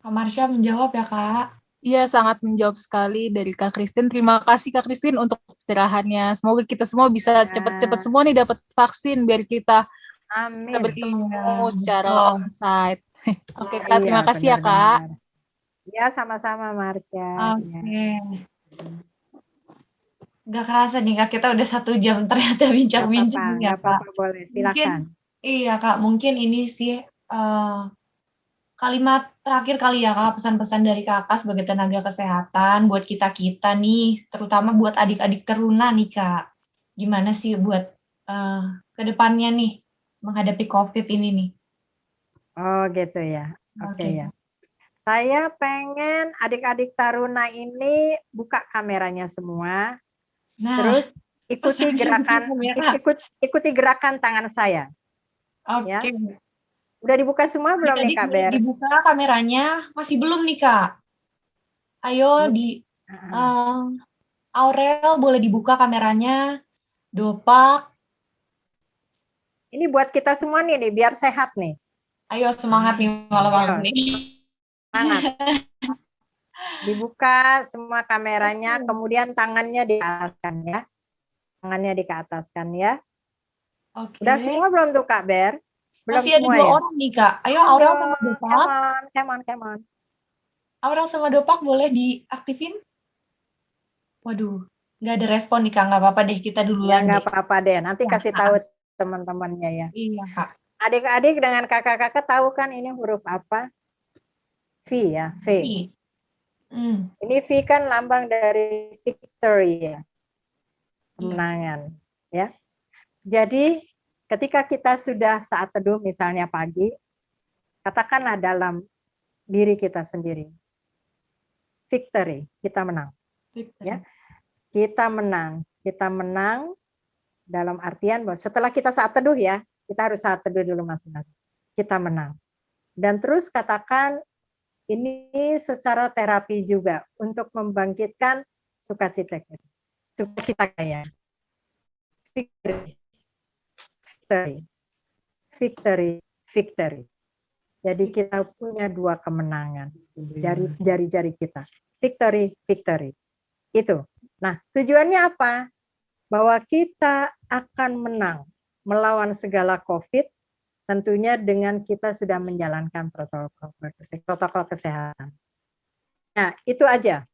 S2: Kak Marsha menjawab ya, Kak.
S6: Iya, sangat menjawab sekali dari Kak Christine. Terima kasih Kak Christine untuk pencerahannya. Semoga kita semua bisa cepat-cepat semua nih dapat vaksin biar kita
S4: Amin.
S6: bisa bertemu
S2: Iya,
S6: secara
S2: betul.
S6: onsite. Oke, Kak, terima kasih ya, Kak.
S4: Ya, sama-sama Marsha.
S2: Oke. Nggak kerasa nih, Kak, kita udah 1 jam ternyata bincang-bincang ya,
S4: Nggak apa-apa,
S2: Kak.
S4: boleh, silakan.
S2: Iya, Kak, mungkin ini sih kalimat terakhir kali ya, Kak, pesan-pesan dari Kakak sebagai tenaga kesehatan buat kita-kita nih, terutama buat adik-adik teruna nih, Kak. Gimana sih buat ke depannya nih menghadapi COVID ini nih?
S4: Oh gitu ya. Oke
S2: Oke.
S4: ya. Saya pengen adik-adik taruna ini buka kameranya semua,
S2: Nah,
S4: terus ikuti
S2: pesannya
S4: gerakan
S2: buka kamera.
S4: ikuti gerakan tangan saya.
S2: Oke.
S4: Ya. Udah dibuka semua belum nih
S2: Adik-adik
S4: Kak
S2: boleh
S4: Ber?
S2: dibuka kameranya, masih belum nih, Kak. Ayo Aurel boleh dibuka kameranya. Dopak,
S4: Ini buat kita semua nih biar sehat nih.
S2: ayo semangat nih malam-malam
S4: Ayo,
S2: nih.
S4: Semangat. Dibuka semua kameranya, kemudian tangannya diataskan ya. Tangannya dikeataskan ya.
S2: Oke.
S4: Udah semua belum tuh Kak Ber? Belum
S2: Masih ada
S4: semua
S2: 2
S4: ya?
S2: orang nih, Kak. Ayo Aurel sama Dopak.
S4: Come on.
S2: Aurel sama Dopak boleh diaktifin? Waduh, nggak ada respon nih, Kak. Nggak apa-apa deh, kita
S4: Ya
S2: duluan
S4: nggak
S2: deh.
S4: apa-apa deh, nanti
S2: Ya,
S4: kasih tahu teman-temannya ya.
S2: Iya, Kak.
S4: Adik-adik dengan kakak-kakak tahu kan ini huruf apa? V ya, V. Ini V kan lambang dari victory ya, kemenangan ya. Jadi ketika kita sudah saat teduh misalnya pagi, katakanlah dalam diri kita sendiri, victory, kita menang. Ya, kita menang dalam artian bahwa setelah kita saat teduh ya, kita harus saat teduh dulu masing-masing. Kita menang. Dan terus katakan ini secara terapi juga untuk membangkitkan sukacita kita. Sukacita kaya. Victory. Jadi kita punya 2 kemenangan dari jari-jari kita. Victory. Itu. Nah, tujuannya apa? Bahwa kita akan menang melawan segala COVID, tentunya dengan kita sudah menjalankan protokol kesehatan. Nah, itu aja.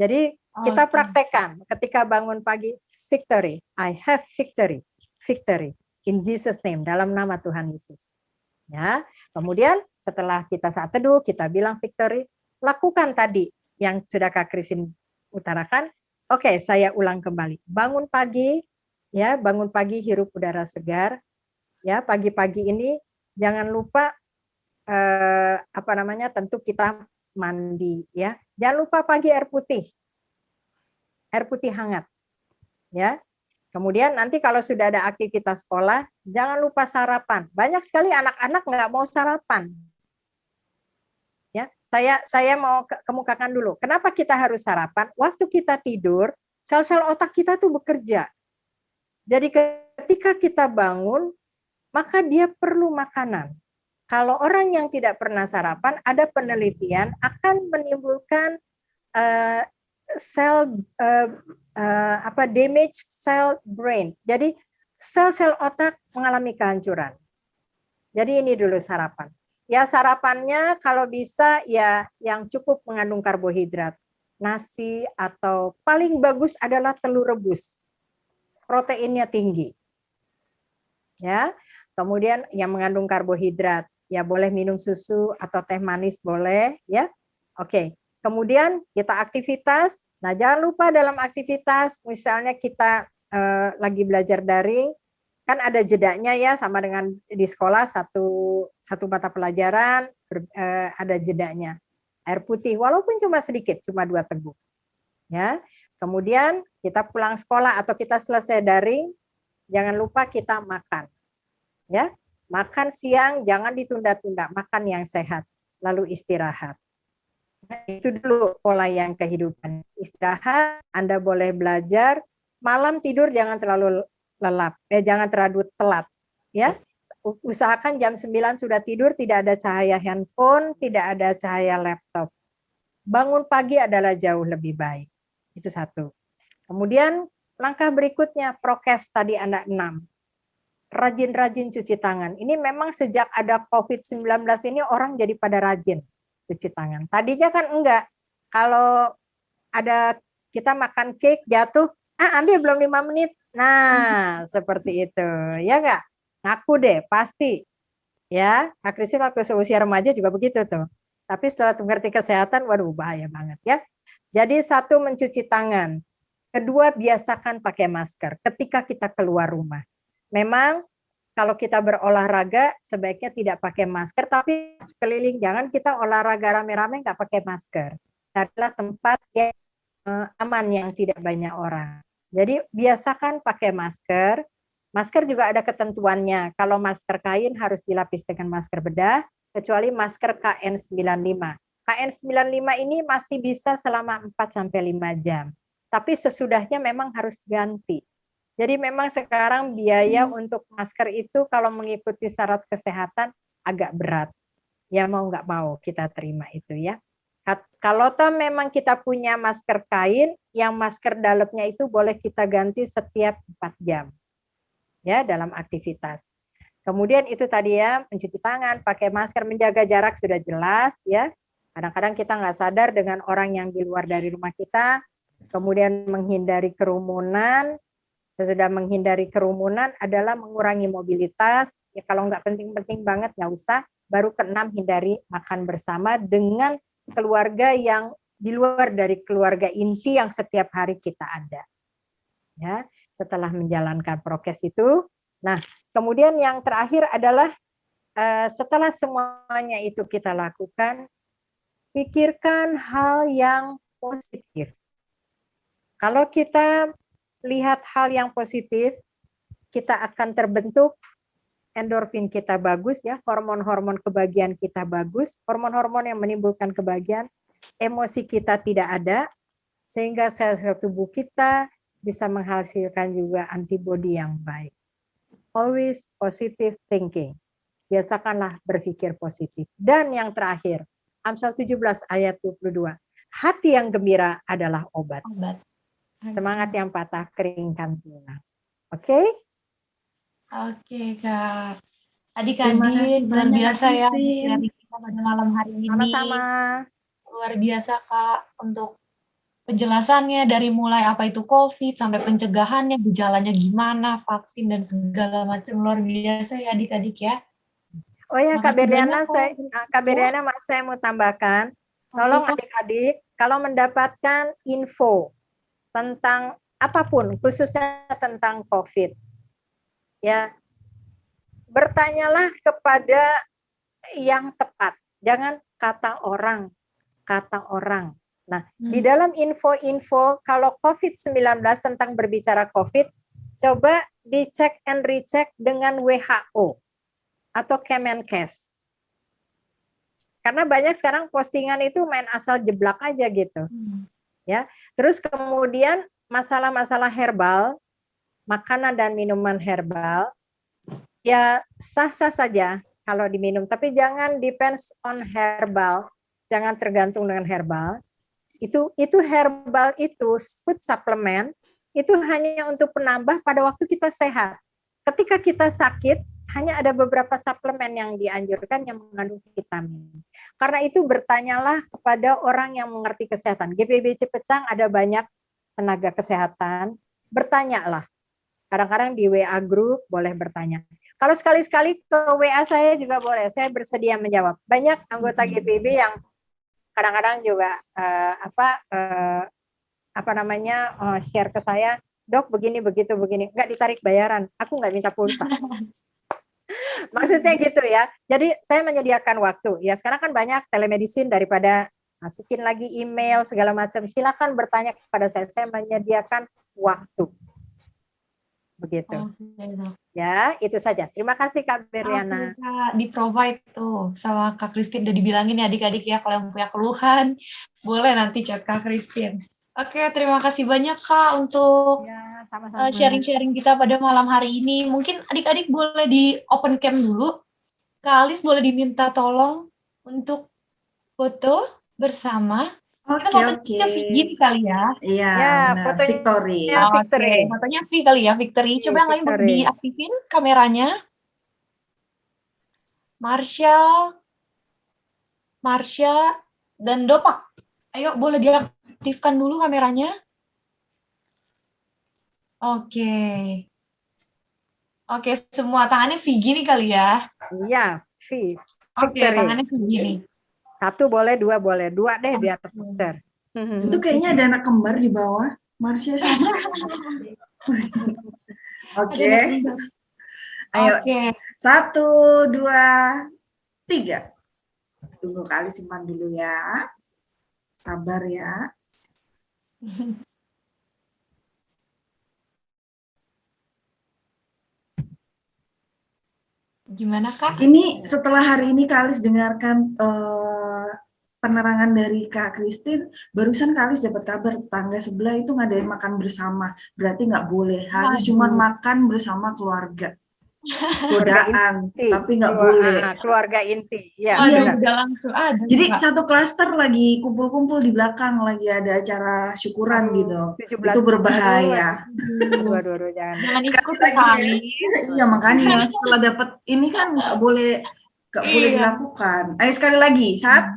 S4: Jadi kita praktekkan ketika bangun pagi, victory. I have victory. Victory. In Jesus name, dalam nama Tuhan Yesus. Ya. Kemudian setelah kita saat teduh, kita bilang victory, lakukan tadi yang sudah Kak Christine utarakan. Oke, saya ulang kembali. Bangun pagi, ya, bangun pagi hirup udara segar. Ya, pagi-pagi ini jangan lupa tentu kita mandi ya. Jangan lupa pagi air putih hangat ya. Kemudian nanti kalau sudah ada aktivitas sekolah, jangan lupa sarapan. Banyak sekali anak-anak nggak mau sarapan. Ya, saya mau kemukakan dulu. Kenapa kita harus sarapan? Waktu kita tidur, sel-sel otak kita tuh bekerja. Jadi ketika kita bangun, maka dia perlu makanan. Kalau orang yang tidak pernah sarapan, ada penelitian akan menimbulkan damage cell brain. Jadi sel-sel otak mengalami kehancuran. Jadi ini dulu sarapan. Ya sarapannya kalau bisa ya yang cukup mengandung karbohidrat. Nasi atau paling bagus adalah telur rebus. Proteinnya tinggi. Ya. Kemudian yang mengandung karbohidrat, ya boleh minum susu atau teh manis boleh, ya. Oke. Kemudian kita aktivitas. Nah, jangan lupa dalam aktivitas misalnya kita lagi belajar daring, kan ada jedanya ya sama dengan di sekolah satu mata pelajaran ada jedanya. Air putih walaupun cuma sedikit, cuma 2 teguk. Ya. Kemudian kita pulang sekolah atau kita selesai daring, jangan lupa kita makan. Ya, makan siang jangan ditunda-tunda, makan yang sehat, lalu istirahat. Nah, itu dulu pola yang kehidupan. Istirahat, Anda boleh belajar, malam tidur jangan terlalu lelap, jangan terlalu telat, ya. Usahakan jam 9 sudah tidur, tidak ada cahaya handphone, tidak ada cahaya laptop. Bangun pagi adalah jauh lebih baik. Itu satu. Kemudian langkah berikutnya prokes tadi Anda 6. Rajin-rajin cuci tangan. Ini memang sejak ada COVID-19 ini orang jadi pada rajin cuci tangan. Tadinya kan enggak. Kalau ada kita makan cake jatuh, ambil belum 5 menit. Nah, seperti itu. Ya enggak? Ngaku deh, pasti. Ya, Kak Kristin waktu seusia remaja juga begitu tuh. Tapi setelah mengerti kesehatan, waduh bahaya banget ya. Jadi satu, mencuci tangan. Kedua, biasakan pakai masker ketika kita keluar rumah. Memang kalau kita berolahraga sebaiknya tidak pakai masker, tapi sekeliling jangan kita olahraga rame-rame nggak pakai masker. Carilah tempat yang aman yang tidak banyak orang. Jadi biasakan pakai masker. Masker juga ada ketentuannya. Kalau masker kain harus dilapis dengan masker bedah, kecuali masker KN95. KN95 ini masih bisa selama 4-5 jam. Tapi sesudahnya memang harus ganti. Jadi memang sekarang biaya untuk masker itu kalau mengikuti syarat kesehatan agak berat. Ya mau nggak mau kita terima itu ya. Kalau toh memang kita punya masker kain, yang masker dalamnya itu boleh kita ganti setiap 4 jam. Ya, dalam aktivitas. Kemudian itu tadi ya, mencuci tangan, pakai masker, menjaga jarak sudah jelas ya. Kadang-kadang kita nggak sadar dengan orang yang di luar dari rumah kita. Kemudian menghindari kerumunan. Sesudah menghindari kerumunan adalah mengurangi mobilitas. Ya kalau nggak penting-penting banget nggak usah. Baru ke-6, hindari makan bersama dengan keluarga yang di luar dari keluarga inti yang setiap hari kita ada. Ya, setelah menjalankan prokes itu. Nah, kemudian yang terakhir adalah setelah semuanya itu kita lakukan, pikirkan hal yang positif. Kalau kita lihat hal yang positif, kita akan terbentuk endorfin kita bagus ya, hormon-hormon kebahagiaan kita bagus, hormon-hormon yang menimbulkan kebahagiaan, emosi kita tidak ada, sehingga sel-sel tubuh kita bisa menghasilkan juga antibodi yang baik. Always positive thinking. Biasakanlah berpikir positif. Dan yang terakhir, Amsal 17 ayat 22. Hati yang gembira adalah obat. Semangat yang patah keringkan tulang. Oke?
S2: Oke, Kak. Adik
S1: Terima kasih
S2: luar
S1: banyak,
S2: biasa
S1: Kak
S2: ya
S1: Kristin.
S2: sharing kita pada malam hari ini.
S4: Sama-sama.
S2: Luar biasa, Kak, untuk penjelasannya dari mulai apa itu COVID sampai pencegahannya, gejalanya gimana, vaksin dan segala macam. Luar biasa ya adik-adik ya.
S4: Oh ya, Kak
S2: Makasih
S4: Beriana,
S2: banyak,
S4: Kak Beriana, maaf saya mau tambahkan. Tolong
S2: Kak.
S4: adik-adik, kalau mendapatkan info tentang apapun, khususnya tentang COVID, ya bertanyalah kepada yang tepat. Jangan kata orang. Nah, di dalam info-info kalau COVID-19 tentang berbicara COVID, coba dicek and recheck dengan WHO atau Kemenkes. Karena banyak sekarang postingan itu main asal jeblak aja gitu. Ya. Terus kemudian masalah-masalah herbal, makanan dan minuman herbal, ya sah-sah saja kalau diminum, tapi jangan depends on herbal, jangan tergantung dengan herbal. Itu herbal itu food supplement itu hanya untuk penambah pada waktu kita sehat. Ketika kita sakit, hanya ada beberapa suplemen yang dianjurkan yang mengandung vitamin. Karena itu bertanyalah kepada orang yang mengerti kesehatan. GPBC Pecang ada banyak tenaga kesehatan, bertanyalah. Kadang-kadang di WA group boleh bertanya. Kalau sekali-sekali ke WA saya juga boleh, saya bersedia menjawab. Banyak anggota GPB yang kadang-kadang juga share ke saya, dok begini begitu begini, nggak ditarik bayaran, aku nggak minta pulsa. Maksudnya gitu ya. Jadi saya menyediakan waktu. Ya sekarang kan banyak telemedicine, daripada masukin lagi email segala macam. Silakan bertanya kepada saya menyediakan waktu. Begitu. Ya, itu saja. Terima kasih Kak Beriana.
S2: Kak, di-provide tuh sama Kak Christine, udah dibilangin ya adik-adik ya, kalau yang punya keluhan boleh nanti chat Kak Christine. Oke, terima kasih banyak Kak untuk
S4: Ya, sama-sama.
S2: sharing-sharing kita pada malam hari ini. Mungkin adik-adik boleh di open cam dulu. Kak Alis boleh diminta tolong untuk foto bersama. Kita fotonya Vicky kali ya.
S1: Iya,
S4: Ya,
S1: benar.
S4: fotonya
S1: Victory.
S4: Victory.
S2: Oke, fotonya V kali ya, Victory. Coba yang lain boleh
S4: Victory.
S2: diaktifin kameranya. Marsha, dan Dopak. Ayo, boleh diaktifkan dulu kameranya. Oke. Oke, semua tangannya V gini kali ya.
S4: Iya, V.
S2: Oke,
S4: Victory.
S2: tangannya V gini.
S4: Satu boleh, dua boleh. Dua deh biar terpicture.
S1: Itu kayaknya ada anak kembar di bawah. Marsha sama. Oke. Ayo.
S2: Oke.
S1: 1, 2, 3. Tunggu kali simpan dulu ya. Sabar ya.
S2: Gimana Kak?
S1: Ini setelah hari ini Kak Alis dengarkan penerangan dari Kak Christine, barusan Kak Alis dapat kabar tetangga sebelah itu ngadain makan bersama. Berarti nggak boleh, harus cuma makan bersama keluarga. Godaan, tapi nggak boleh.
S4: Keluarga inti. Ya,
S2: Aduh, udah langsung ada.
S1: Jadi satu klaster lagi kumpul-kumpul di belakang, lagi ada acara syukuran gitu.
S4: 17.
S1: Itu berbahaya.
S4: Aduh, jangan
S2: ikut
S1: lagi. Iya, makanya setelah dapat ini kan nggak boleh dilakukan. Ayo sekali lagi. 1.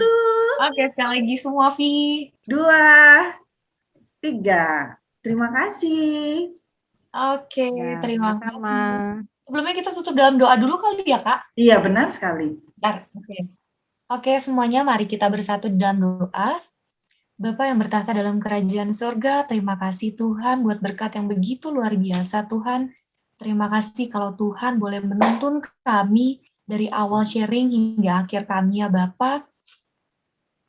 S2: Oke, sekali lagi semua, Vi.
S1: 2, 3. Terima kasih.
S2: Oke,
S4: Ya,
S2: terima
S4: sama.
S2: kasih. Sebelumnya kita tutup dalam doa dulu kali ya, Kak?
S1: Iya, benar sekali.
S2: Bentar, Oke, semuanya mari kita bersatu di dalam doa. Bapa yang bertahta dalam kerajaan surga, terima kasih Tuhan buat berkat yang begitu luar biasa Tuhan. Terima kasih kalau Tuhan boleh menuntun kami dari awal sharing hingga akhir kami ya Bapa.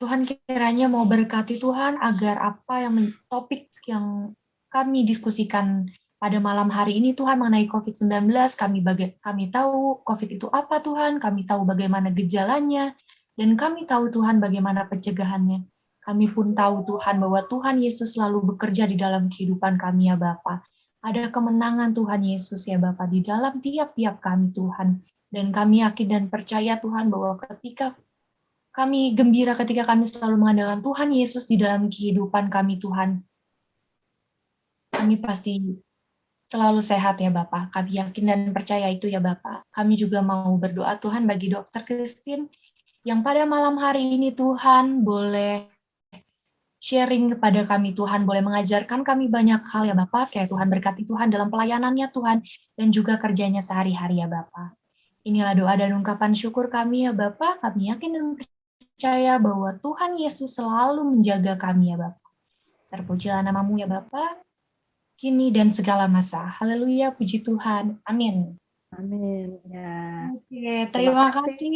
S2: Tuhan kiranya mau berkati Tuhan agar apa yang topik yang kami diskusikan pada malam hari ini Tuhan mengenai COVID-19, kami tahu COVID itu apa Tuhan, kami tahu bagaimana gejalanya, dan kami tahu Tuhan bagaimana pencegahannya. Kami pun tahu Tuhan bahwa Tuhan Yesus selalu bekerja di dalam kehidupan kami ya Bapa. Ada kemenangan Tuhan Yesus ya Bapa di dalam tiap-tiap kami Tuhan. Dan kami yakin dan percaya Tuhan bahwa ketika kami gembira ketika kami selalu mengandalkan Tuhan Yesus di dalam kehidupan kami Tuhan. Kami pasti selalu sehat ya Bapak. Kami yakin dan percaya itu ya Bapak. Kami juga mau berdoa Tuhan bagi Dokter Christine yang pada malam hari ini Tuhan boleh sharing kepada kami Tuhan, boleh mengajarkan kami banyak hal ya Bapak. Kayak Tuhan berkati Tuhan dalam pelayanannya Tuhan dan juga kerjanya sehari-hari ya Bapak. Inilah doa dan ungkapan syukur kami ya Bapak. Kami yakin dan percaya bahwa Tuhan Yesus selalu menjaga kami ya Bapak. Terpujilah namamu ya Bapak. Kini dan segala masa. Haleluya, puji Tuhan. Amin.
S4: Amin. Ya.
S2: Oke, terima kasih.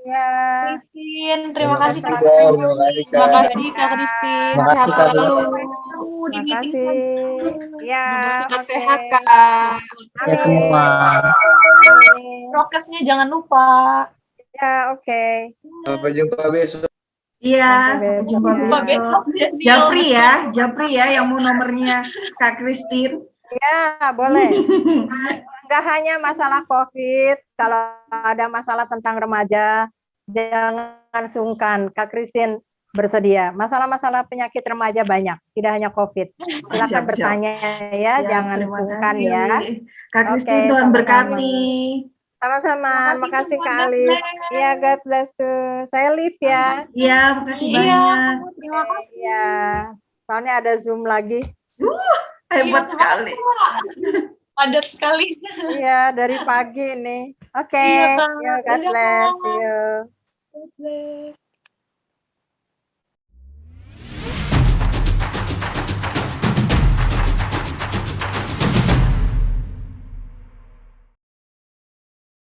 S4: Ya.
S2: Christine, terima kasih Kak.
S5: Terima kasih Kak.
S6: Terima kasih Kak Christine.
S5: Terima kasih, Kak.
S6: Sehat selalu.
S2: Di
S4: Terima
S2: meeting
S4: kasih. Ya.
S6: Sehat-sehat Kak.
S5: Ya semua.
S2: Prokesnya jangan lupa.
S4: Ya, oke.
S5: Sampai jumpa besok.
S1: Iya,
S4: Sampai
S1: sampai jumpa
S4: besok.
S1: besok. Japri ya yang mau nomornya Kak Christine.
S4: Ya, boleh. Nggak hanya masalah COVID, kalau ada masalah tentang remaja, jangan sungkan. Kak Christine bersedia. Masalah-masalah penyakit remaja banyak, tidak hanya COVID. Silakan
S1: Siap, siap.
S4: bertanya ya,
S1: Ya,
S4: jangan
S1: terima
S4: sungkan
S1: kasih.
S4: ya.
S1: Kak
S4: Oke,
S1: Christine, Tuhan
S4: sama-sama.
S1: berkati.
S4: Sama-sama,
S2: Terima
S4: makasih
S2: semua,
S4: Kak
S2: God
S4: Alif.
S2: bless.
S4: Iya, God bless tuh. Saya live ya.
S1: Iya, makasih
S2: Iya,
S1: banyak.
S2: terima kasih.
S4: Iya, soalnya ada Zoom lagi.
S1: Hebat
S2: Iya,
S1: sekali.
S2: padat sekali.
S4: Iya, dari pagi nih. Oke,
S2: Iya, Kak.
S4: yuk, God
S2: Udah,
S4: bless.
S2: Kak.
S4: Yuk.
S2: God bless.